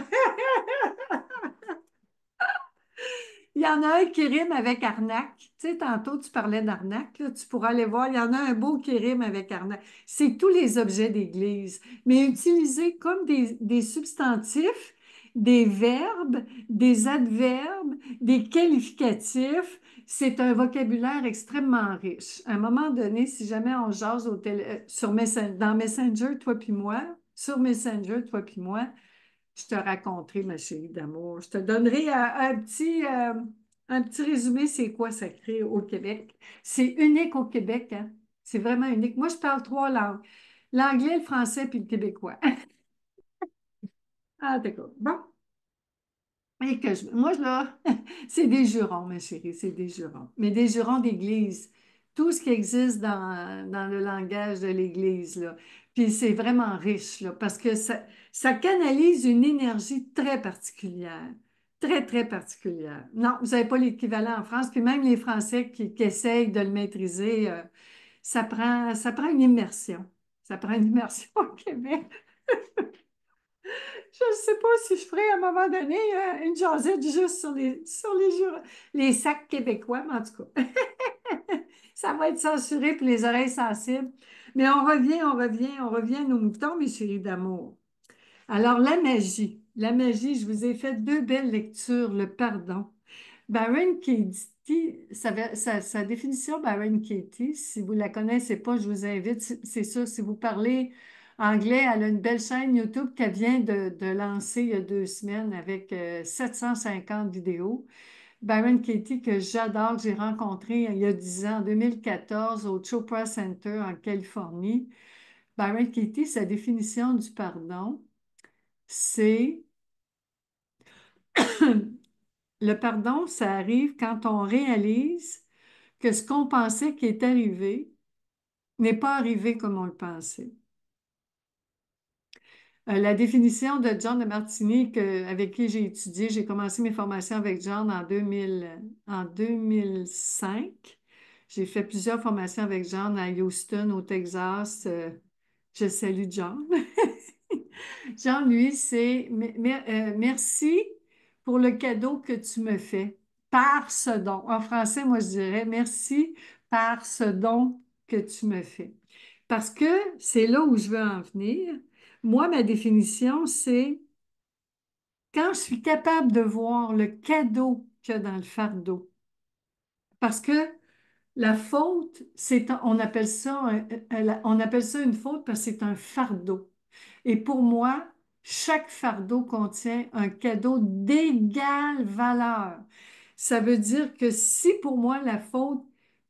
Il y en a un qui rime avec arnaque. Tu sais, tantôt, tu parlais d'arnaque. Là, tu pourras aller voir. Il y en a un beau qui rime avec arnaque. C'est tous les objets d'église, mais utilisés comme des substantifs, des verbes, des adverbes, des qualificatifs. C'est un vocabulaire extrêmement riche. À un moment donné, si jamais on jase dans Messenger, toi puis moi, sur Messenger, toi puis moi, je te raconterai, ma chérie d'amour. Je te donnerai un petit résumé, c'est quoi sacré au Québec. C'est unique au Québec, hein? C'est vraiment unique. Moi, je parle trois langues. L'anglais, le français, puis le québécois. Ah, d'accord. Bon. Moi, là, c'est des jurons, ma chérie, c'est des jurons. Mais des jurons d'Église. Tout ce qui existe dans le langage de l'Église, là. Puis c'est vraiment riche, là, parce que ça canalise une énergie très particulière. Très, très particulière. Non, vous n'avez pas l'équivalent en France. Puis même les Français qui essayent de le maîtriser, ça prend une immersion. Ça prend une immersion au Québec. Je ne sais pas si je ferai à un moment donné une jasette juste les sacs québécois, mais en tout cas, ça va être censuré pour les oreilles sensibles. Mais on revient à nos moutons, mes chéris d'amour. Alors, la magie, je vous ai fait deux belles lectures, le pardon. Baron Katie, sa définition, Baron Katie, si vous ne la connaissez pas, je vous invite, c'est sûr, si vous parlez anglais, elle a une belle chaîne YouTube qu'elle vient de lancer il y a 2 semaines avec 750 vidéos. Baron Katie, que j'adore, que j'ai rencontré il y a 10 ans, en 2014, au Chopra Center en Californie. Baron Katie, sa définition du pardon, c'est le pardon, ça arrive quand on réalise que ce qu'on pensait qui est arrivé n'est pas arrivé comme on le pensait. La définition de John de Martini, avec qui j'ai étudié, j'ai commencé mes formations avec John en 2005. J'ai fait plusieurs formations avec John à Houston, au Texas. Je salue John. Jean, lui, c'est merci pour le cadeau que tu me fais par ce don. En français, moi, je dirais merci par ce don que tu me fais. Parce que c'est là où je veux en venir. Moi, ma définition, c'est quand je suis capable de voir le cadeau qu'il y a dans le fardeau. Parce que la faute, on appelle ça, on appelle ça une faute parce que c'est un fardeau. Et pour moi, chaque fardeau contient un cadeau d'égale valeur. Ça veut dire que si pour moi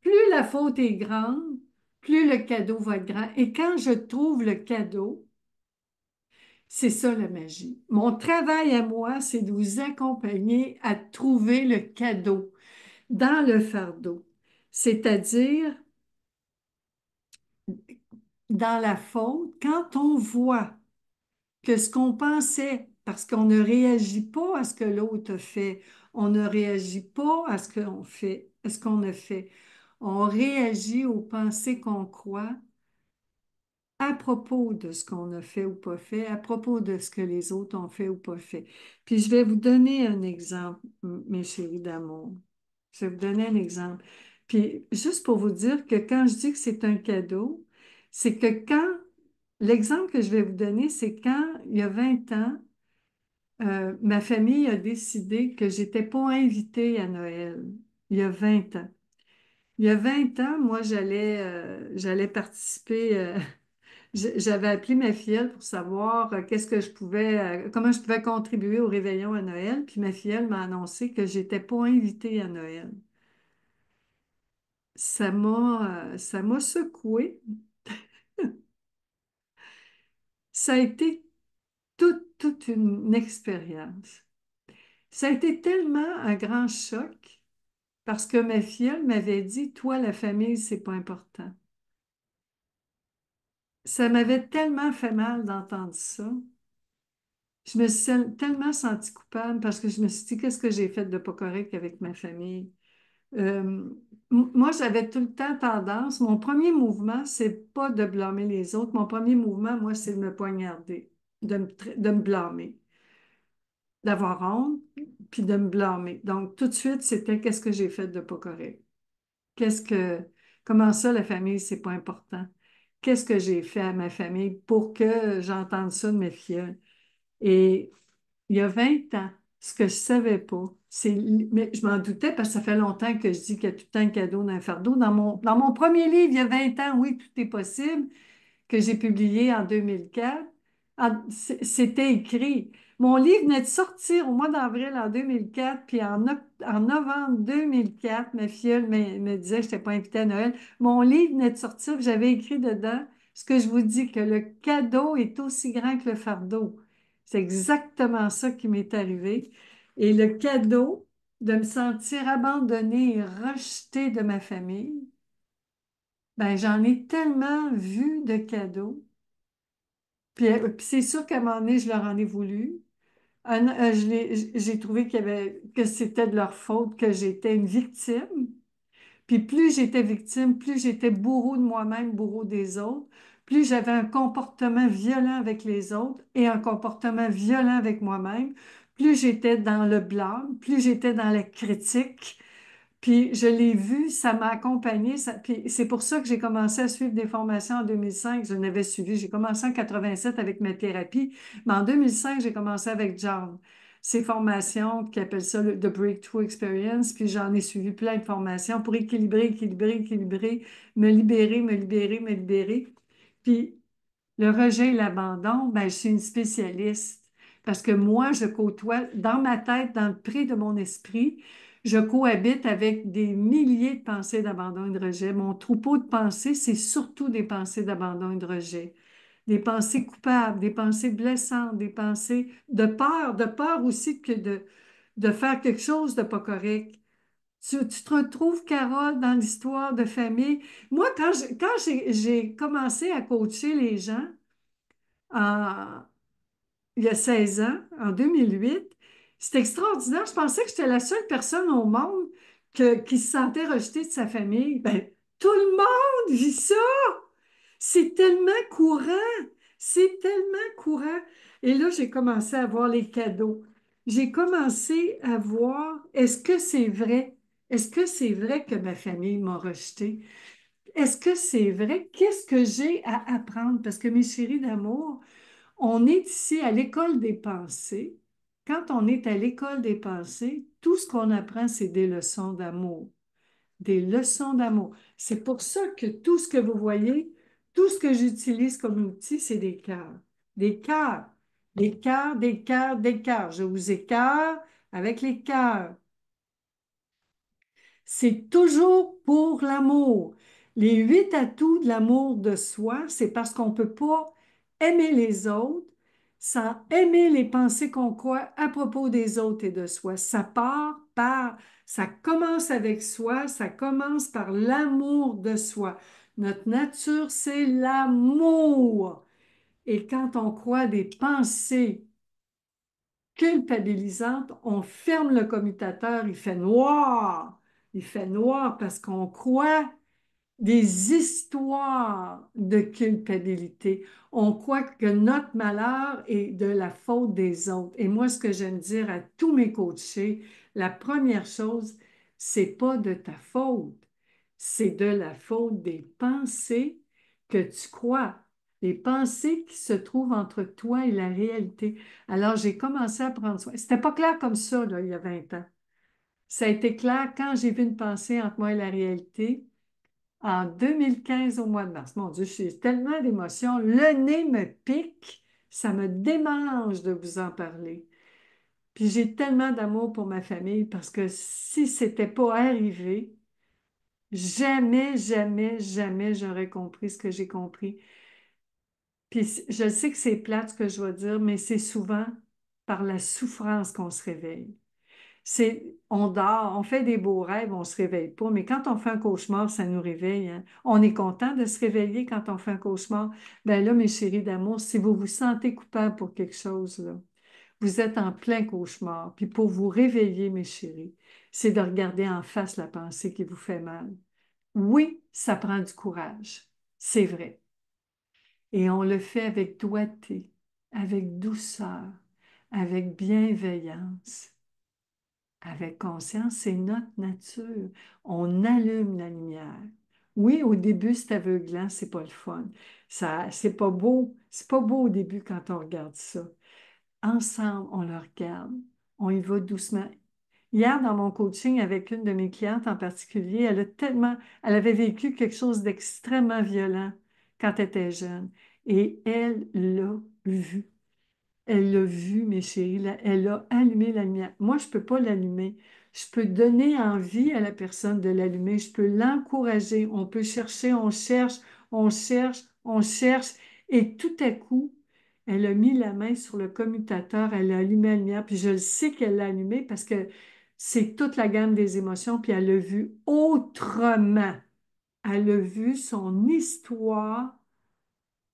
plus la faute est grande, plus le cadeau va être grand. Et quand je trouve le cadeau, c'est ça la magie. Mon travail à moi, c'est de vous accompagner à trouver le cadeau dans le fardeau. C'est-à-dire, dans la faute, quand on voit que ce qu'on pensait, parce qu'on ne réagit pas à ce que l'autre a fait, on ne réagit pas à ce qu'on fait, à ce qu'on a fait, on réagit aux pensées qu'on croit à propos de ce qu'on a fait ou pas fait, à propos de ce que les autres ont fait ou pas fait. Puis je vais vous donner un exemple, mes chéris d'amour. Je vais vous donner un exemple. Puis juste pour vous dire que quand je dis que c'est un cadeau, c'est que quand l'exemple que je vais vous donner, c'est quand il y a 20 ans, ma famille a décidé que j'étais pas invitée à Noël. Il y a 20 ans. Il y a 20 ans, moi, j'allais participer. J'avais appelé ma filleule pour savoir qu'est-ce que je pouvais, comment je pouvais contribuer au réveillon à Noël. Puis ma filleule m'a annoncé que j'étais pas invitée à Noël. Ça m'a secouée. Ça a été toute une expérience. Ça a été tellement un grand choc parce que ma filleule m'avait dit, toi, la famille, c'est pas important. Ça m'avait tellement fait mal d'entendre ça. Je me suis tellement sentie coupable parce que je me suis dit, qu'est-ce que j'ai fait de pas correct avec ma famille? Euh, Moi, j'avais tout le temps tendance, mon premier mouvement, c'est pas de blâmer les autres. Mon premier mouvement, moi, c'est de me poignarder, de me blâmer, d'avoir honte, puis de me blâmer. Donc, tout de suite, c'était qu'est-ce que j'ai fait de pas correct? Qu'est-ce que, comment ça, la famille, c'est pas important? Qu'est-ce que j'ai fait à ma famille pour que j'entende ça de mes filles? Et il y a 20 ans, ce que je savais pas, mais je m'en doutais parce que ça fait longtemps que je dis qu'il y a tout le temps un cadeau dans un fardeau. Dans mon premier livre, il y a 20 ans, oui, tout est possible, que j'ai publié en 2004, c'était écrit. Mon livre venait de sortir au mois d'avril en 2004, puis en novembre 2004, ma filleule me disait que je n'étais pas invitée à Noël. Mon livre venait de sortir, puis j'avais écrit dedans ce que je vous dis, que le cadeau est aussi grand que le fardeau. C'est exactement ça qui m'est arrivé. Et le cadeau de me sentir abandonnée et rejetée de ma famille, ben, j'en ai tellement vu de cadeaux. Puis c'est sûr qu'à un moment donné, je leur en ai voulu. J'ai trouvé que c'était de leur faute, que j'étais une victime. Puis plus j'étais victime, plus j'étais bourreau de moi-même, bourreau des autres, plus j'avais un comportement violent avec les autres et un comportement violent avec moi-même, plus j'étais dans le blâme, plus j'étais dans la critique. Puis je l'ai vu, ça m'a accompagnée. Puis c'est pour ça que j'ai commencé à suivre des formations en 2005. Je n'avais suivi. J'ai commencé en 87 avec ma thérapie, mais en 2005, j'ai commencé avec John. Ces formations qui appellent ça The Breakthrough Experience. Puis j'en ai suivi plein de formations pour équilibrer, me libérer, me libérer, me libérer. Puis le rejet et l'abandon, ben, je suis une spécialiste parce que moi, je côtoie dans ma tête, dans le pré de mon esprit, je cohabite avec des milliers de pensées d'abandon et de rejet. Mon troupeau de pensées, c'est surtout des pensées d'abandon et de rejet. Des pensées coupables, des pensées blessantes, des pensées de peur aussi de faire quelque chose de pas correct. Tu te retrouves, Carole, dans l'histoire de famille. Moi, quand j'ai commencé à coacher les gens, en- il y a 16 ans, en 2008. C'est extraordinaire. Je pensais que j'étais la seule personne au monde qui se sentait rejeté de sa famille. Ben, tout le monde vit ça. C'est tellement courant. C'est tellement courant. Et là, j'ai commencé à voir les cadeaux. J'ai commencé à voir, est-ce que c'est vrai? Est-ce que c'est vrai que ma famille m'a rejeté? Est-ce que c'est vrai? Qu'est-ce que j'ai à apprendre? Parce que mes chéris d'amour, on est ici à l'école des pensées. Quand on est à l'école des pensées, tout ce qu'on apprend, c'est des leçons d'amour. Des leçons d'amour. C'est pour ça que tout ce que vous voyez, tout ce que j'utilise comme outil, c'est des cœurs. Des cœurs. Des cœurs, des cœurs, des cœurs. Je vous écœure avec les cœurs. C'est toujours pour l'amour. Les 8 atouts de l'amour de soi, c'est parce qu'on ne peut pas aimer les autres sans aimer les pensées qu'on croit à propos des autres et de soi. Ça commence avec soi, ça commence par l'amour de soi. Notre nature, c'est l'amour. Et quand on croit des pensées culpabilisante, on ferme le commutateur, il fait noir. Il fait noir parce qu'on croit des histoires de culpabilité. On croit que notre malheur est de la faute des autres. Et moi, ce que j'aime dire à tous mes coachés, la première chose, c'est pas de ta faute, c'est de la faute des pensées que tu crois, les pensées qui se trouvent entre toi et la réalité. Alors, j'ai commencé à prendre soin. C'était pas clair comme ça, là, il y a 20 ans. Ça a été clair quand j'ai vu une pensée entre moi et la réalité en 2015 au mois de mars. Mon Dieu, j'ai tellement d'émotions. Le nez me pique. Ça me démange de vous en parler. Puis j'ai tellement d'amour pour ma famille parce que si c'était pas arrivé, jamais, jamais, jamais j'aurais compris ce que j'ai compris. Puis je sais que c'est plate ce que je vais dire, mais c'est souvent par la souffrance qu'on se réveille. On dort, on fait des beaux rêves, on ne se réveille pas, mais quand on fait un cauchemar, ça nous réveille, hein. On est content de se réveiller quand on fait un cauchemar. Ben là, mes chéris d'amour, si vous vous sentez coupable pour quelque chose, là, vous êtes en plein cauchemar. Puis pour vous réveiller, mes chéris, c'est de regarder en face la pensée qui vous fait mal. Oui, ça prend du courage, c'est vrai. Et on le fait avec doigté, avec douceur, avec bienveillance. Avec conscience, c'est notre nature. On allume la lumière. Oui, au début, c'est aveuglant, c'est pas le fun. Ça, c'est pas beau au début quand on regarde ça. Ensemble, on le regarde. On y va doucement. Hier, dans mon coaching avec une de mes clientes en particulier, elle avait vécu quelque chose d'extrêmement violent quand elle était jeune. Et elle l'a vu. Elle l'a vu, mes chéris, elle a allumé la lumière. Moi, je ne peux pas l'allumer. Je peux donner envie à la personne de l'allumer. Je peux l'encourager. On peut chercher, on cherche, on cherche, on cherche. Et tout à coup, elle a mis la main sur le commutateur, elle a allumé la lumière. Puis je le sais qu'elle l'a allumé parce que c'est toute la gamme des émotions. Puis elle l'a vu autrement. Elle a vu son histoire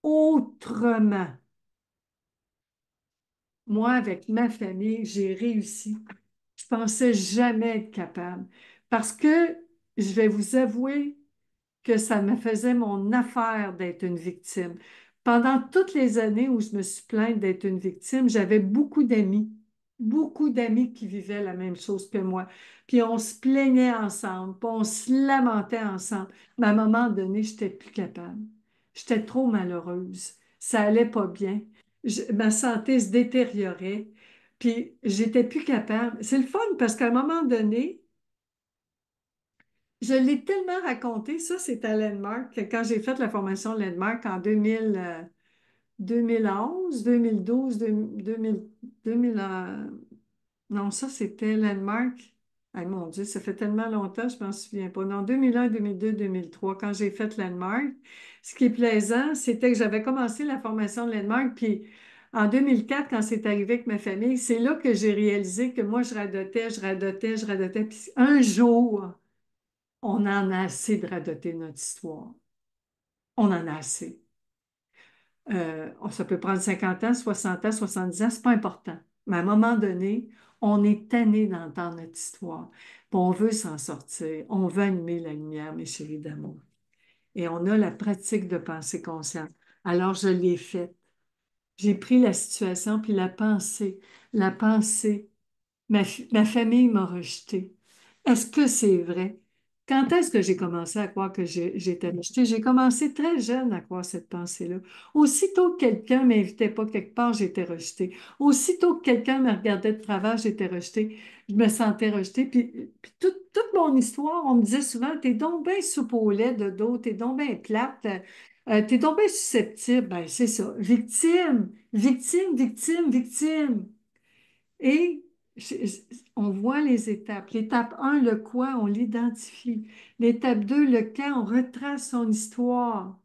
autrement. Moi, avec ma famille, j'ai réussi. Je pensais jamais être capable parce que je vais vous avouer que ça me faisait mon affaire d'être une victime. Pendant toutes les années où je me suis plainte d'être une victime, j'avais beaucoup d'amis qui vivaient la même chose que moi. Puis on se plaignait ensemble, puis on se lamentait ensemble. Mais à un moment donné, je n'étais plus capable. J'étais trop malheureuse. Ça allait pas bien. Ma santé se détériorait. Puis j'étais plus capable. C'est le fun parce qu'à un moment donné, je l'ai tellement raconté, ça c'est à Landmark, que quand j'ai fait la formation Landmark en 2011, 2012, 2000, 2000, non, ça c'était Landmark. Ah, mon Dieu, ça fait tellement longtemps, je ne m'en souviens pas. Non, 2001, 2002, 2003, quand j'ai fait Landmark. Ce qui est plaisant, c'était que j'avais commencé la formation de Landmark, puis en 2004, quand c'est arrivé avec ma famille, c'est là que j'ai réalisé que moi, je radotais, je radotais, je radotais. Puis un jour, on en a assez de radoter notre histoire. On en a assez. Ça peut prendre 50 ans, 60 ans, 70 ans, c'est pas important. Mais à un moment donné, on est tanné d'entendre notre histoire. Puis on veut s'en sortir. On veut allumer la lumière, mes chéris d'amour. Et on a la pratique de pensée consciente. Alors, je l'ai faite. J'ai pris la situation, puis la pensée. Ma famille m'a rejetée. Est-ce que c'est vrai? Quand est-ce que j'ai commencé à croire que j'étais rejetée? J'ai commencé très jeune à croire cette pensée-là. Aussitôt que quelqu'un ne m'invitait pas quelque part, j'étais rejetée. Aussitôt que quelqu'un me regardait de travers, j'étais rejetée. Je me sentais rejetée. Puis toute mon histoire, on me disait souvent, t'es donc bien soupe au lait de dos, t'es donc bien plate, t'es donc bien susceptible. Ben, c'est ça. Victime, victime, victime, victime. Et on voit les étapes. L'étape 1, le quoi, on l'identifie. L'étape 2, le quand, on retrace son histoire.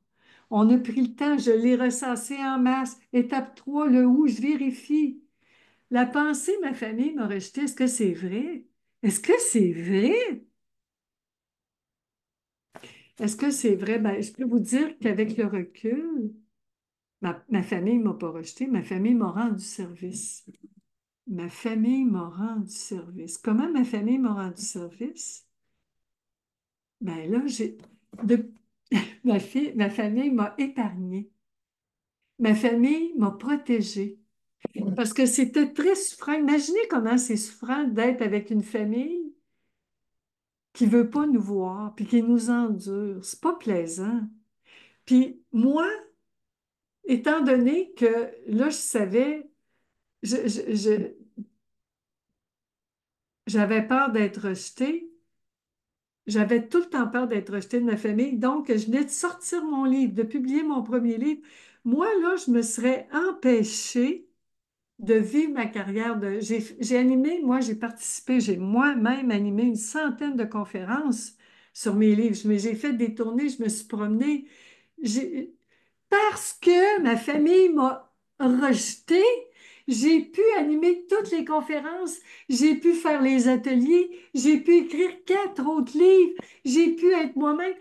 On a pris le temps, je l'ai ressassé en masse. Étape 3, le où, je vérifie. La pensée, ma famille m'a rejeté. Est-ce que c'est vrai? Est-ce que c'est vrai? Est-ce que c'est vrai? Ben, je peux vous dire qu'avec le recul, ma famille ne m'a pas rejeté, ma famille m'a rendu service. Ma famille m'a rendu service. Comment ma famille m'a rendu service? Ben là, de- ma famille m'a épargnée. Ma famille m'a protégée. Parce que c'était très souffrant. Imaginez comment c'est souffrant d'être avec une famille qui veut pas nous voir, puis qui nous endure. C'est pas plaisant. Puis moi, étant donné que là, je savais, j'avais peur d'être rejetée. J'avais tout le temps peur d'être rejetée de ma famille. Donc, je venais de sortir mon livre, de publier mon premier livre. Moi, là, je me serais empêchée de vivre ma carrière. J'ai animé, moi, j'ai participé, j'ai moi-même animé une centaine de conférences sur mes livres. Mais j'ai fait des tournées, je me suis promenée. J'ai- Parce que ma famille m'a rejetée, j'ai pu animer toutes les conférences, j'ai pu faire les ateliers, j'ai pu écrire 4 autres livres, j'ai pu être moi-même.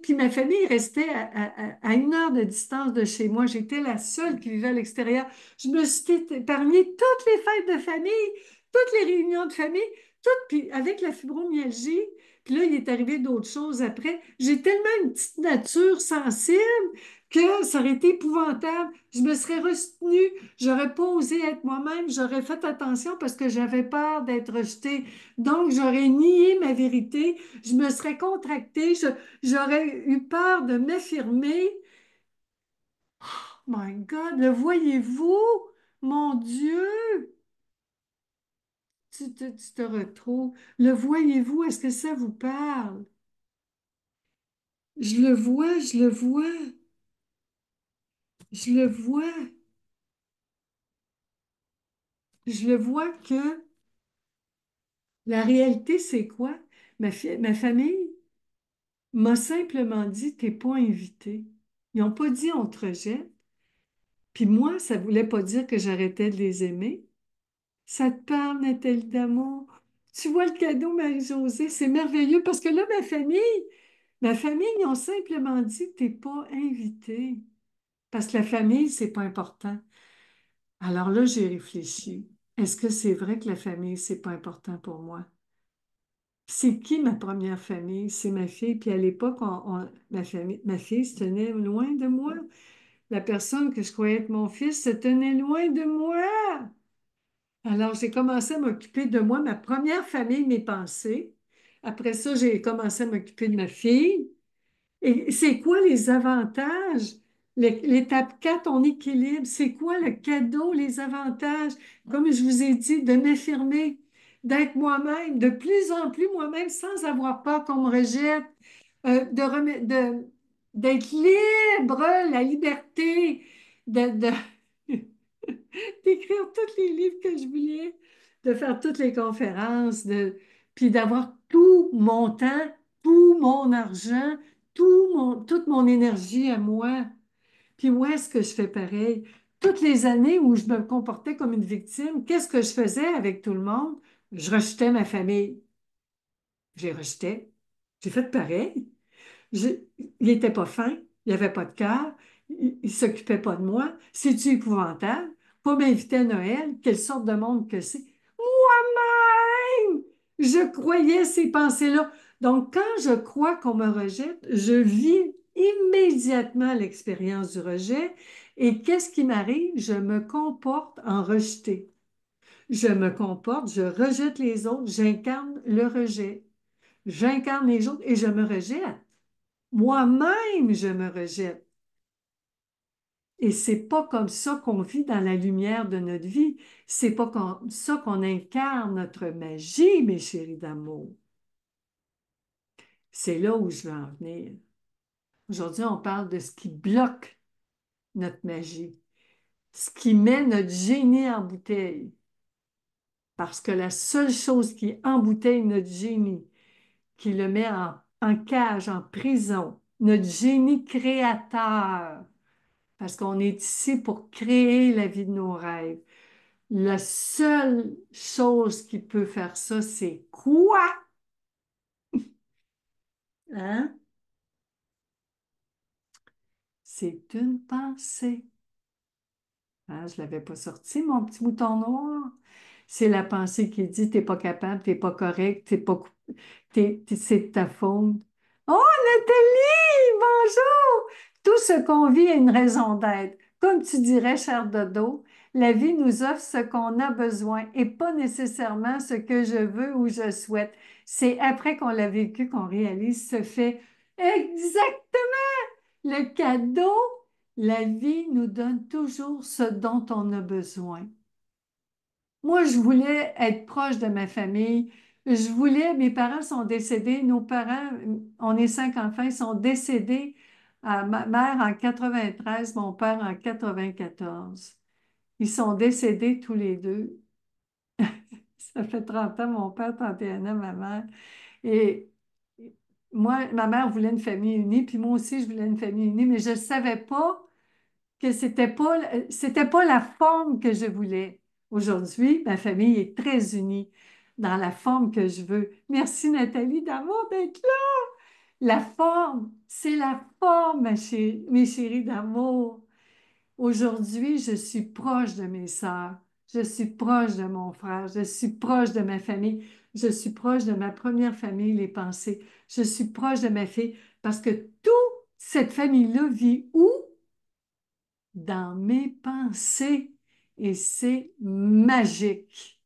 Puis ma famille restait à 1 heure de distance de chez moi. J'étais la seule qui vivait à l'extérieur. Je me suis épargné toutes les fêtes de famille, toutes les réunions de famille, toutes. Puis avec la fibromyalgie, puis là, il est arrivé d'autres choses après. J'ai tellement une petite nature sensible que ça aurait été épouvantable. Je me serais retenue, j'aurais pas osé être moi-même, j'aurais fait attention parce que j'avais peur d'être rejetée. Donc, j'aurais nié ma vérité, je me serais contractée, j'aurais eu peur de m'affirmer. My God, le voyez-vous? Mon Dieu, tu te retrouves. Le voyez-vous? Est-ce que ça vous parle? Je le vois, je le vois, je le vois, je le vois que la réalité, c'est quoi? Ma famille m'a simplement dit, t'es pas invité. Ils n'ont pas dit on te rejette. Puis moi, ça voulait pas dire que j'arrêtais de les aimer. Ça te parle, Nathalie d'amour. Tu vois le cadeau, Marie-Josée, c'est merveilleux parce que là, ma famille, ils ont simplement dit, t'es pas invité. Parce que la famille, c'est pas important. Alors là, j'ai réfléchi. Est-ce que c'est vrai que la famille, c'est pas important pour moi? C'est qui ma première famille? C'est ma fille. Puis à l'époque, ma fille se tenait loin de moi. La personne que je croyais être mon fils se tenait loin de moi. Alors j'ai commencé à m'occuper de moi, ma première famille, mes pensées. Après ça, j'ai commencé à m'occuper de ma fille. Et c'est quoi les avantages? L'étape 4, on équilibre. C'est quoi le cadeau, les avantages? Comme je vous ai dit, de m'affirmer, d'être moi-même, de plus en plus moi-même, sans avoir peur qu'on me rejette, d'être libre, la liberté, de, d'écrire tous les livres que je voulais, de faire toutes les conférences, puis d'avoir tout mon temps, tout mon argent, toute mon énergie à moi. Puis où est-ce que je fais pareil? Toutes les années où je me comportais comme une victime, qu'est-ce que je faisais avec tout le monde? Je rejetais ma famille. J'ai rejeté. J'ai fait pareil. Je- il n'était pas fin, il n'avait pas de cœur, il ne s'occupait pas de moi. C'est-tu épouvantable? pas m'inviter à Noël? Quelle sorte de monde que c'est? Moi-même, je croyais ces pensées-là. Donc, quand je crois qu'on me rejette, je vis immédiatement l'expérience du rejet. Et qu'est-ce qui m'arrive? Je me comporte en rejeté. Je me comporte, je rejette les autres, j'incarne le rejet. J'incarne les autres et je me rejette. Moi-même, je me rejette. Et c'est pas comme ça qu'on vit dans la lumière de notre vie. C'est pas comme ça qu'on incarne notre magie, mes chéris d'amour. C'est là où je veux en venir. Aujourd'hui, on parle de ce qui bloque notre magie, ce qui met notre génie en bouteille. Parce que la seule chose qui embouteille notre génie, qui le met en cage, en prison, notre génie créateur, parce qu'on est ici pour créer la vie de nos rêves. La seule chose qui peut faire ça, c'est quoi? Hein? C'est une pensée. Hein, je ne l'avais pas sorti, mon petit mouton noir. C'est la pensée qui dit t'es pas capable, t'es pas correct, t'es pas, c'est de ta faute. Oh, Nathalie, bonjour! Tout ce qu'on vit a une raison d'être. Comme tu dirais, cher Dodo, la vie nous offre ce qu'on a besoin et pas nécessairement ce que je veux ou je souhaite. C'est après qu'on l'a vécu qu'on réalise ce fait. Exactement! Le cadeau, la vie nous donne toujours ce dont on a besoin. Moi, je voulais être proche de ma famille. Je voulais, mes parents sont décédés, nos parents, on est 5 enfants, ils sont décédés, ma mère en 93, mon père en 94. Ils sont décédés tous les deux. Ça fait 30 ans, mon père, 31 ans, ma mère. Et moi, ma mère voulait une famille unie, puis moi aussi, je voulais une famille unie, mais je ne savais pas que c'était pas la forme que je voulais. Aujourd'hui, ma famille est très unie dans la forme que je veux. Merci Nathalie d'amour d'être là. La forme, c'est la forme, mes chéris d'amour. Aujourd'hui, je suis proche de mes sœurs. Je suis proche de mon frère. Je suis proche de ma famille. Je suis proche de ma première famille, les pensées. Je suis proche de ma fille parce que toute cette famille-là vit où? Dans mes pensées et c'est magique.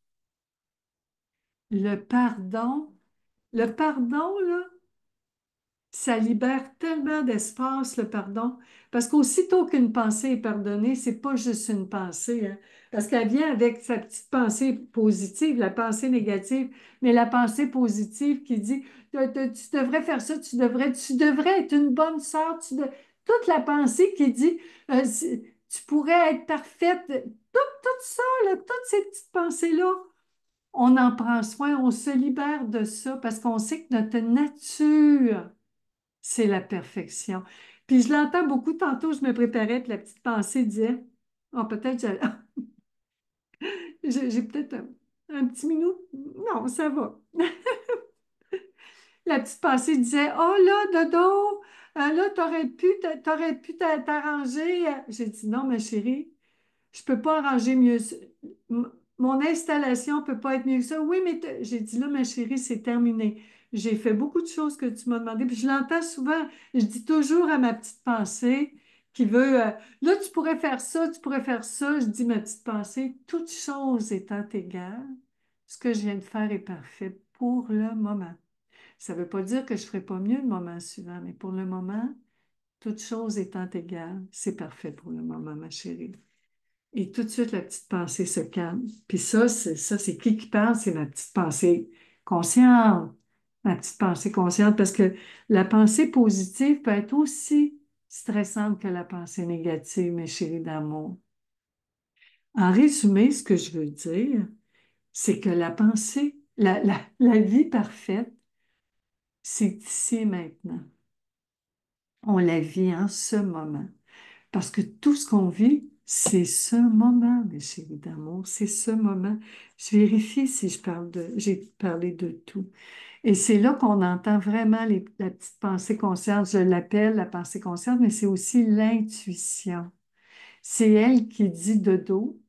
Le pardon, le pardon, là, ça libère tellement d'espace, le pardon, parce qu'aussitôt qu'une pensée est pardonnée, c'est pas juste une pensée, hein, parce qu'elle vient avec sa petite pensée positive, la pensée négative, mais la pensée positive qui dit, tu devrais faire ça, tu devrais être une bonne sœur, toute la pensée qui dit, tu pourrais être parfaite, tout ça, là, toutes ces petites pensées-là, on en prend soin, on se libère de ça, parce qu'on sait que notre nature, c'est la perfection. Puis je l'entends beaucoup. Tantôt, je me préparais, puis la petite pensée disait, oh, peut-être j'ai peut-être un petit minute. Non, ça va. La petite pensée disait, oh là, Dodo, là, t'arranger. J'ai dit, non, ma chérie, je peux pas arranger mieux. Mon installation peut pas être mieux que ça. Oui, mais j'ai dit là, ma chérie, c'est terminé. J'ai fait beaucoup de choses que tu m'as demandé. Puis je l'entends souvent. Je dis toujours à ma petite pensée qui veut, là, tu pourrais faire ça, tu pourrais faire ça. Je dis, ma petite pensée, toute chose étant égale, ce que je viens de faire est parfait pour le moment. Ça ne veut pas dire que je ne ferai pas mieux le moment suivant, mais pour le moment, toute chose étant égale, c'est parfait pour le moment, ma chérie. Et tout de suite, la petite pensée se calme. Puis ça, c'est qui parle? C'est ma petite pensée consciente. Ma petite pensée consciente, parce que la pensée positive peut être aussi stressante que la pensée négative, mes chéris d'amour. En résumé, ce que je veux dire, c'est que la pensée, la vie parfaite, c'est ici et maintenant. On la vit en ce moment. Parce que tout ce qu'on vit, c'est ce moment, mes chéris d'amour, c'est ce moment. Je vérifie si j'ai parlé de tout. Et c'est là qu'on entend vraiment la petite pensée consciente. Je l'appelle la pensée consciente, mais c'est aussi l'intuition. C'est elle qui dit dodo.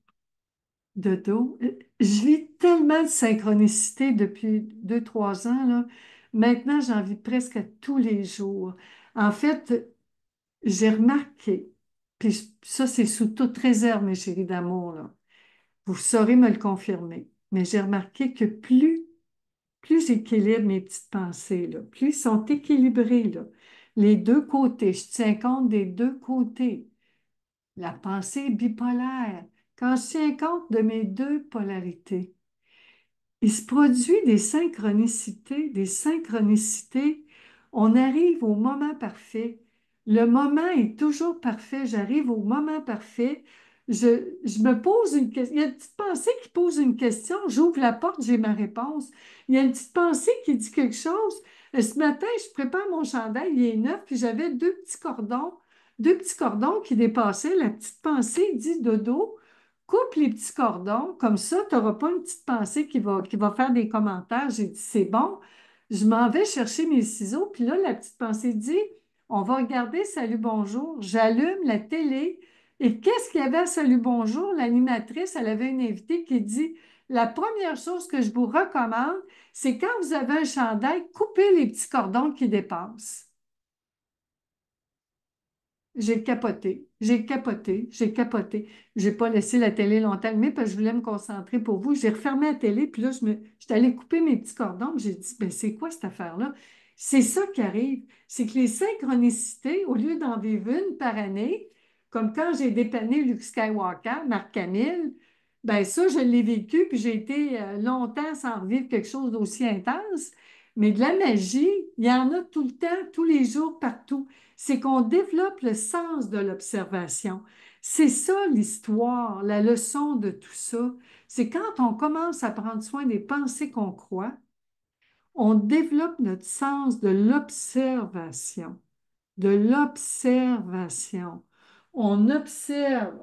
de dos. Je vis tellement de synchronicité depuis 2, 3 ans, là. Maintenant, j'en vis presque à tous les jours. En fait, j'ai remarqué, puis ça, c'est sous toute réserve, mes chéris d'amour, là. Vous saurez me le confirmer. Mais j'ai remarqué que plus j'équilibre mes petites pensées, là, plus ils sont équilibrés, là. Les deux côtés, je tiens compte des deux côtés. La pensée bipolaire. Quand je tiens compte de mes deux polarités, il se produit des synchronicités, des synchronicités. On arrive au moment parfait. Le moment est toujours parfait. J'arrive au moment parfait. Je me pose une question. Il y a une petite pensée qui pose une question. J'ouvre la porte, j'ai ma réponse. Il y a une petite pensée qui dit quelque chose. Ce matin, je prépare mon chandail, il est neuf, puis j'avais deux petits cordons qui dépassaient. La petite pensée dit dodo. Coupe les petits cordons, comme ça, tu n'auras pas une petite pensée qui va faire des commentaires. J'ai dit, c'est bon. Je m'en vais chercher mes ciseaux, puis là, la petite pensée dit, on va regarder Salut Bonjour. J'allume la télé. Et qu'est-ce qu'il y avait à Salut Bonjour? L'animatrice, elle avait une invitée qui dit, la première chose que je vous recommande, c'est quand vous avez un chandail, coupez les petits cordons qui dépassent. J'ai capoté, j'ai capoté, j'ai capoté. J'ai pas laissé la télé longtemps allumée parce que je voulais me concentrer pour vous. J'ai refermé la télé, puis là, j'étais allée couper mes petits cordons, puis j'ai dit, ben, c'est quoi cette affaire-là? C'est ça qui arrive. C'est que les synchronicités, au lieu d'en vivre une par année, comme quand j'ai dépanné Luke Skywalker, Marc Camille, ben ça, je l'ai vécu, puis j'ai été longtemps sans revivre quelque chose d'aussi intense. Mais de la magie, il y en a tout le temps, tous les jours, partout. C'est qu'on développe le sens de l'observation. C'est ça l'histoire, la leçon de tout ça. C'est quand on commence à prendre soin des pensées qu'on croit, on développe notre sens de l'observation, de l'observation. On observe.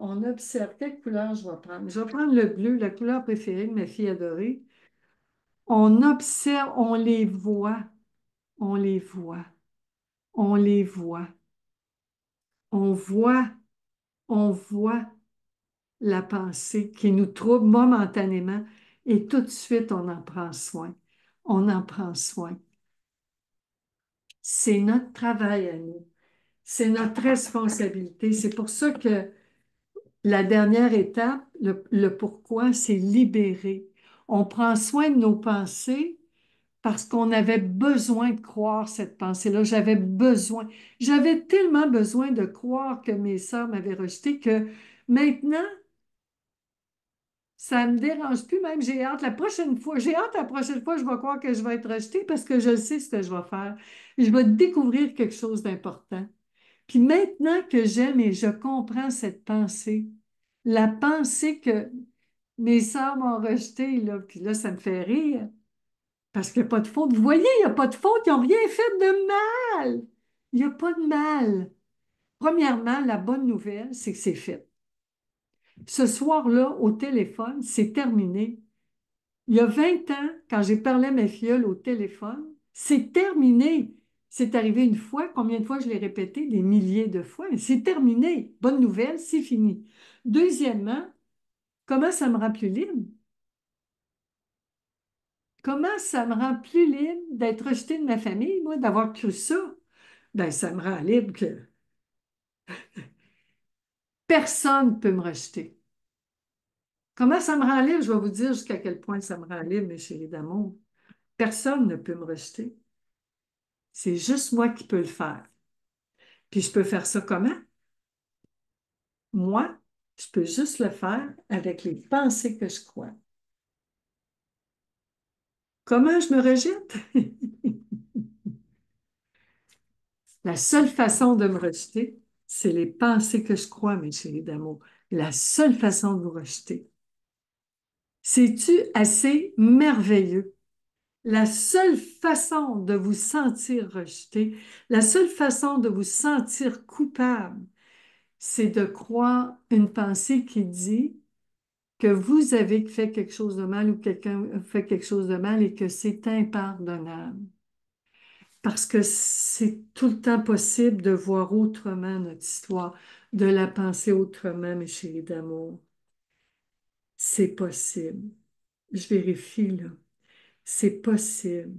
Quelle couleur je vais prendre? Je vais prendre le bleu, la couleur préférée de ma fille adorée. On observe, on les voit, on les voit, on les voit, on voit, on voit la pensée qui nous trouble momentanément et tout de suite on en prend soin. On en prend soin. C'est notre travail à nous. C'est notre responsabilité. C'est pour ça que la dernière étape, le pourquoi, c'est libérer. On prend soin de nos pensées parce qu'on avait besoin de croire cette pensée-là. J'avais besoin. J'avais tellement besoin de croire que mes sœurs m'avaient rejeté que maintenant, ça ne me dérange plus, même j'ai hâte la prochaine fois. J'ai hâte la prochaine fois, je vais croire que je vais être rejetée parce que je sais ce que je vais faire. Je vais découvrir quelque chose d'important. Puis maintenant que j'aime et je comprends cette pensée, la pensée que mes sœurs m'ont rejetée, là, puis là, ça me fait rire parce qu'il n'y a pas de faute. Vous voyez, il n'y a pas de faute, ils n'ont rien fait de mal. Il n'y a pas de mal. Premièrement, la bonne nouvelle, c'est que c'est fait. Ce soir-là, au téléphone, c'est terminé. Il y a 20 ans, quand j'ai parlé à ma filleule au téléphone, c'est terminé. C'est arrivé une fois. Combien de fois je l'ai répété? Des milliers de fois. C'est terminé. Bonne nouvelle, c'est fini. Deuxièmement, comment ça me rend plus libre? Comment ça me rend plus libre d'être rejetée de ma famille, moi, d'avoir cru ça? Ben, ça me rend libre que personne ne peut me rejeter. Comment ça me rend libre? Je vais vous dire jusqu'à quel point ça me rend libre, mes chéris d'amour. Personne ne peut me rejeter. C'est juste moi qui peux le faire. Puis je peux faire ça comment? Moi, je peux juste le faire avec les pensées que je crois. Comment je me rejette? La seule façon de me rejeter, c'est les pensées que je crois, mes chéris d'amour. La seule façon de vous rejeter. C'est-tu assez merveilleux? La seule façon de vous sentir rejeté, la seule façon de vous sentir coupable, c'est de croire une pensée qui dit que vous avez fait quelque chose de mal ou quelqu'un a fait quelque chose de mal et que c'est impardonnable. Parce que c'est tout le temps possible de voir autrement notre histoire, de la penser autrement, mes chéris d'amour. c'est possible. Je vérifie, là. C'est possible.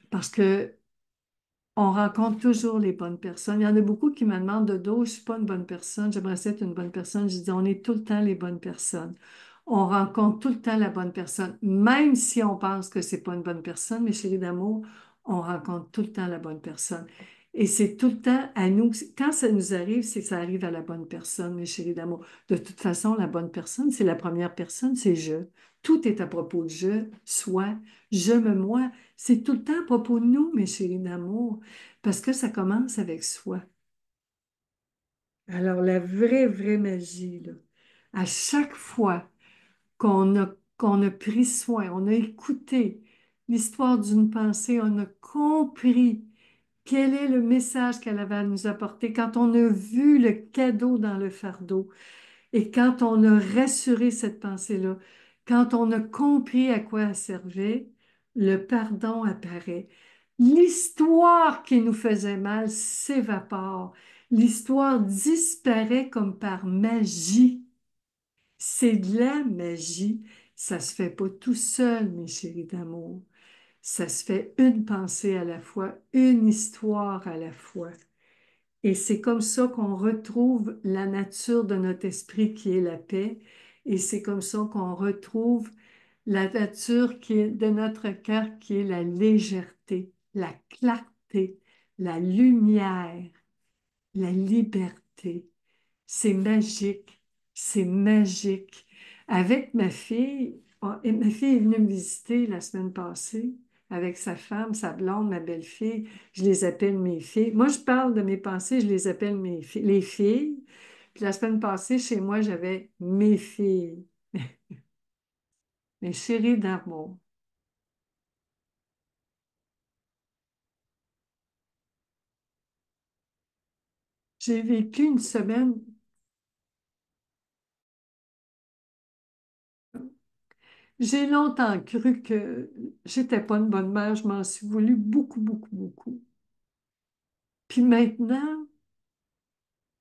Parce que on rencontre toujours les bonnes personnes. Il y en a beaucoup qui me demandent de dos, je suis pas une bonne personne, j'aimerais être une bonne personne. Je dis, on est tout le temps les bonnes personnes. On rencontre tout le temps la bonne personne. Même si on pense que c'est pas une bonne personne, mes chéris d'amour, on rencontre tout le temps la bonne personne. Et c'est tout le temps à nous. Quand ça nous arrive, c'est que ça arrive à la bonne personne, mes chéris d'amour. De toute façon, la bonne personne, c'est la première personne, c'est je. Tout est à propos de je, soi, je me, moi. C'est tout le temps à propos de nous, mes chéris d'amour, parce que ça commence avec soi. Alors, la vraie magie, là, à chaque fois qu'on a pris soin, on a écouté l'histoire d'une pensée, on a compris quel est le message qu'elle avait à nous apporter, quand on a vu le cadeau dans le fardeau, et quand on a rassuré cette pensée-là, quand on a compris à quoi elle servait, le pardon apparaît. L'histoire qui nous faisait mal s'évapore. L'histoire disparaît comme par magie. C'est de la magie. Ça se fait pas tout seul, mes chéris d'amour. Ça se fait une pensée à la fois, une histoire à la fois. Et c'est comme ça qu'on retrouve la nature de notre esprit qui est la paix. Et c'est comme ça qu'on retrouve la nature qui est de notre cœur qui est la légèreté, la clarté, la lumière, la liberté. C'est magique, c'est magique. Avec ma fille, et ma fille est venue me visiter la semaine passée avec sa femme, sa blonde, ma belle-fille. Je les appelle mes filles. Moi, je parle de mes pensées, je les appelle mes filles, les filles. Puis la semaine passée, chez moi, j'avais mes filles, mes chéries d'amour. J'ai vécu une semaine, j'ai longtemps cru que j'étais pas une bonne mère, je m'en suis voulu beaucoup. Puis maintenant,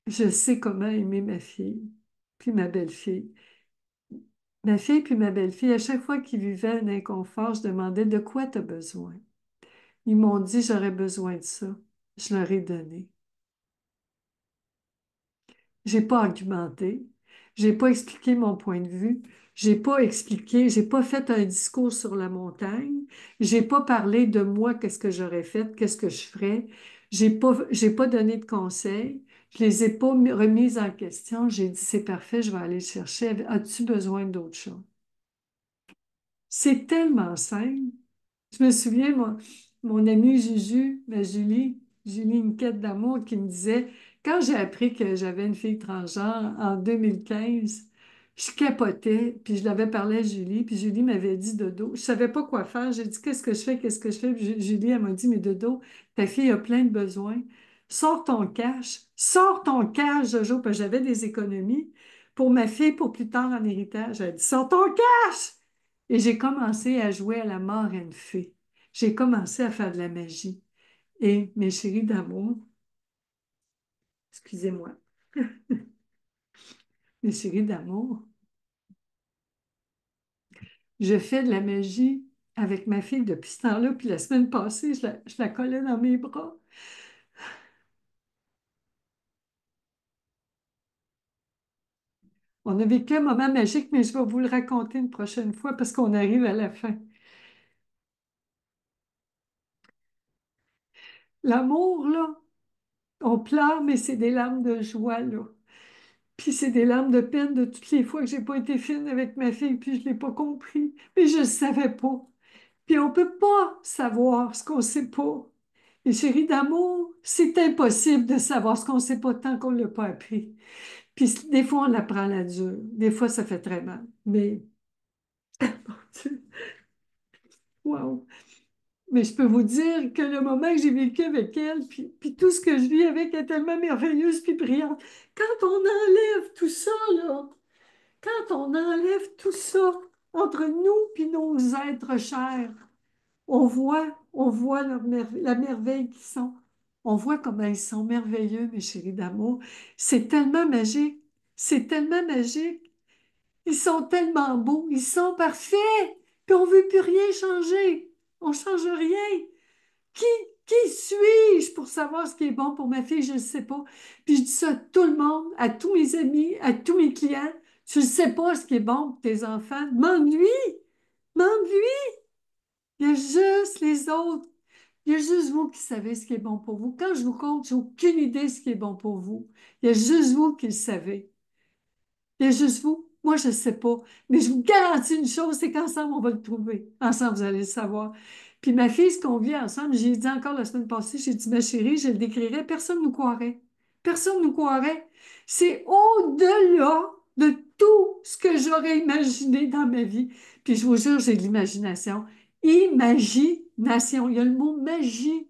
je sais comment aimer ma fille, puis ma belle-fille. Ma fille puis ma belle-fille, à chaque fois qu'ils vivaient un inconfort, je demandais de quoi tu as besoin. Ils m'ont dit j'aurais besoin de ça. Je leur ai donné. J'ai pas argumenté, j'ai pas expliqué mon point de vue, j'ai pas expliqué, j'ai pas fait un discours sur la montagne, j'ai pas parlé de moi, qu'est-ce que j'aurais fait, qu'est-ce que je ferais, j'ai pas donné de conseils, je les ai pas remises en question, j'ai dit c'est parfait, je vais aller le chercher, as-tu besoin d'autre chose? C'est tellement simple. Je me souviens, mon amie Juju, ma Julie, une quête d'amour, qui me disait, quand j'ai appris que j'avais une fille transgenre en 2015, je capotais, puis je l'avais parlé à Julie, puis Julie m'avait dit, Dodo, je savais pas quoi faire. J'ai dit, qu'est-ce que je fais, qu'est-ce que je fais? Puis Julie, elle m'a dit, mais Dodo, ta fille a plein de besoins. Sors ton cash, Jojo, parce que j'avais des économies pour ma fille pour plus tard en héritage. Elle a dit, sors ton cash! Et j'ai commencé à jouer à la marraine fée. J'ai commencé à faire de la magie. Et mes chéris d'amour, excusez-moi, mes chéris d'amour, je fais de la magie avec ma fille depuis ce temps-là. Puis la semaine passée, je la collais dans mes bras. On a vécu un moment magique, mais je vais vous le raconter une prochaine fois parce qu'on arrive à la fin. L'amour, là, on pleure, mais c'est des larmes de joie, là. Puis c'est des larmes de peine de toutes les fois que j'ai pas été fine avec ma fille, puis je l'ai pas compris. Mais je ne savais pas. Puis on peut pas savoir ce qu'on sait pas. Et chérie d'amour, c'est impossible de savoir ce qu'on sait pas tant qu'on l'a pas appris. Puis des fois, on l'apprend à la dure. Des fois, ça fait très mal. Mais, mon Dieu, wow. Mais je peux vous dire que le moment que j'ai vécu avec elle, puis tout ce que je vis avec est tellement merveilleuse puis brillante. Quand on enlève tout ça, là, quand on enlève tout ça entre nous puis nos êtres chers, on voit la merveille qu'ils sont. On voit comment ils sont merveilleux, mes chéris d'amour. C'est tellement magique. C'est tellement magique. Ils sont tellement beaux, ils sont parfaits, puis on veut plus rien changer. On change rien. Qui, qui suis-je pour savoir ce qui est bon pour ma fille? Je ne sais pas. Puis je dis ça à tout le monde, à tous mes amis, à tous mes clients. Tu ne sais pas ce qui est bon pour tes enfants. Demande-lui, demande-lui. Il y a juste les autres. Il y a juste vous qui savez ce qui est bon pour vous. Quand je vous compte, j'ai aucune idée de ce qui est bon pour vous. Il y a juste vous qui le savez. Il y a juste vous. Moi, je ne sais pas. Mais je vous garantis une chose, c'est qu'ensemble, on va le trouver. Ensemble, vous allez le savoir. Puis ma fille, ce qu'on vit ensemble, j'ai dit encore la semaine passée, j'ai dit, ma chérie, je le décrirais, personne ne nous croirait. Personne ne nous croirait. C'est au-delà de tout ce que j'aurais imaginé dans ma vie. Puis je vous jure, j'ai de l'imagination. Imagination. Il y a le mot magie.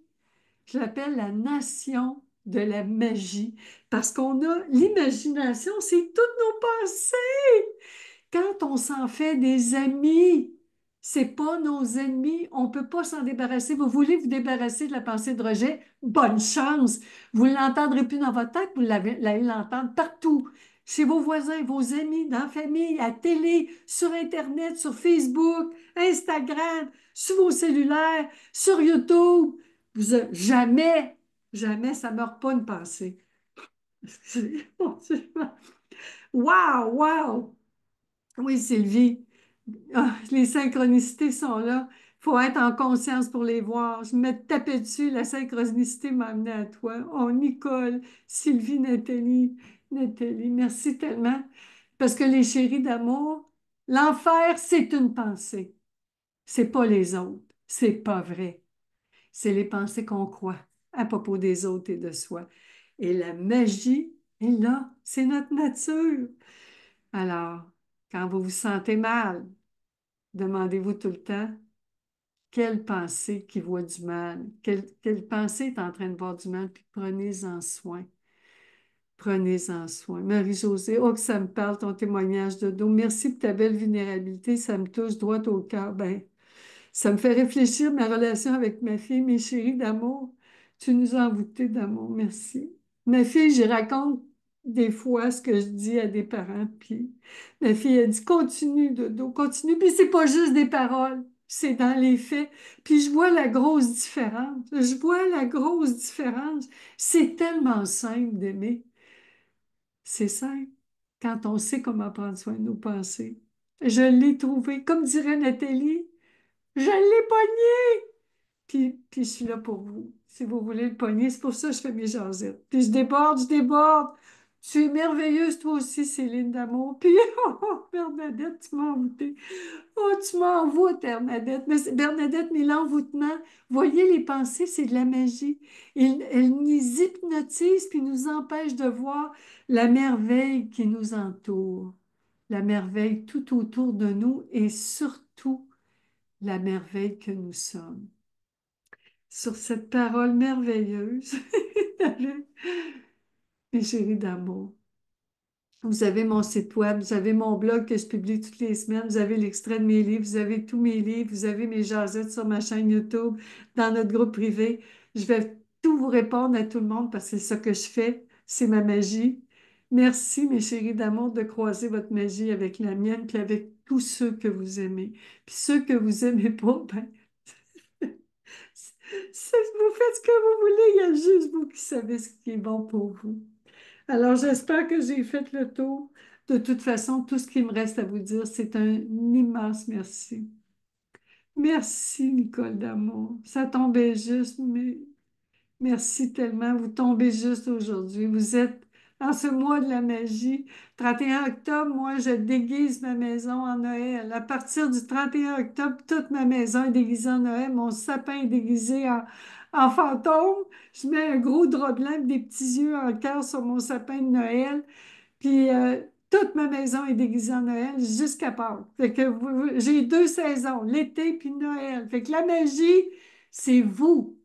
Je l'appelle la nation de la magie parce qu'on a l'imagination, c'est toutes nos pensées. Quand on s'en fait des amis, c'est pas nos ennemis, on peut pas s'en débarrasser. Vous voulez vous débarrasser de la pensée de rejet? Bonne chance. Vous ne l'entendrez plus dans votre tête, vous l'allez l'entendre partout. Chez vos voisins, vos amis, dans la famille, à télé, sur Internet, sur Facebook, Instagram, sur vos cellulaires, sur YouTube. Jamais, jamais, ça ne meurt pas une pensée. Wow, wow! Oui, Sylvie. Ah, les synchronicités sont là. Il faut être en conscience pour les voir. Je me tapais dessus. La synchronicité m'a amené à toi. Oh, Nicole, Sylvie, Nathalie, Nathalie, merci tellement. Parce que les chéris d'amour, l'enfer, c'est une pensée. C'est pas les autres. C'est pas vrai. C'est les pensées qu'on croit à propos des autres et de soi. Et la magie est là. C'est notre nature. Alors, quand vous vous sentez mal, demandez-vous tout le temps, quelle pensée qui voit du mal? Quelle pensée est en train de voir du mal? Puis prenez-en soin. Prenez-en soin. Marie-Josée, oh que ça me parle ton témoignage de dos. Merci pour ta belle vulnérabilité. Ça me touche droit au cœur. Ben, ça me fait réfléchir ma relation avec ma fille, mes chéris d'amour. Tu nous as envoûtés d'amour. Merci. Ma fille, je raconte des fois ce que je dis à des parents, puis ma fille, elle dit continue, Dodo, continue. Puis c'est pas juste des paroles, c'est dans les faits. Puis je vois la grosse différence. Je vois la grosse différence. C'est tellement simple d'aimer. C'est simple quand on sait comment prendre soin de nos pensées. Je l'ai trouvé, comme dirait Nathalie, je l'ai pogné. Puis je suis là pour vous. Si vous voulez le pogner, c'est pour ça que je fais mes jasettes. Puis je déborde, je déborde. Tu es merveilleuse, toi aussi, Céline d'amour. Puis, oh, Bernadette, tu m'as envoûtée. Oh, tu m'envoûtes, Bernadette. Bernadette, mais l'envoûtement, voyez, les pensées, c'est de la magie. Elles nous hypnotisent puis nous empêchent de voir la merveille qui nous entoure. La merveille tout autour de nous et surtout la merveille que nous sommes. Sur cette parole merveilleuse, mes chéris d'amour. Vous avez mon site web, vous avez mon blog que je publie toutes les semaines, vous avez l'extrait de mes livres, vous avez tous mes livres, vous avez mes jasettes sur ma chaîne YouTube, dans notre groupe privé. Je vais tout vous répondre à tout le monde parce que c'est ça que je fais, c'est ma magie. Merci, mes chéris d'amour, de croiser votre magie avec la mienne, puis avec tous ceux que vous aimez. Puis ceux que vous aimez pas, ben, vous faites ce que vous voulez, il y a juste vous qui savez ce qui est bon pour vous. Alors, j'espère que j'ai fait le tour. De toute façon, tout ce qui me reste à vous dire, c'est un immense merci. Merci, Nicole d'amour. Ça tombait juste, mais merci tellement. Vous tombez juste aujourd'hui. Vous êtes dans ce mois de la magie. 31 octobre, moi, je déguise ma maison en Noël. À partir du 31 octobre, toute ma maison est déguisée en Noël. Mon sapin est déguisé en fantôme. Je mets un gros drap blanc et des petits yeux en cœur sur mon sapin de Noël. Puis toute ma maison est déguisée en Noël jusqu'à Pâques. Fait que j'ai deux saisons, l'été puis Noël. Fait que la magie, c'est vous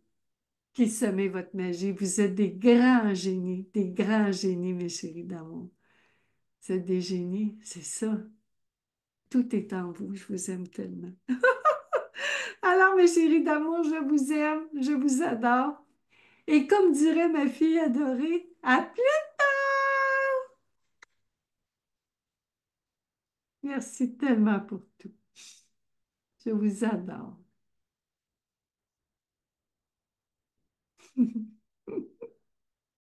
qui semez votre magie. Vous êtes des grands génies, mes chéris d'amour. Vous êtes des génies, c'est ça. Tout est en vous. Je vous aime tellement. Alors, mes chéris d'amour, je vous aime, je vous adore. Et comme dirait ma fille adorée, à plus tard! Merci tellement pour tout. Je vous adore.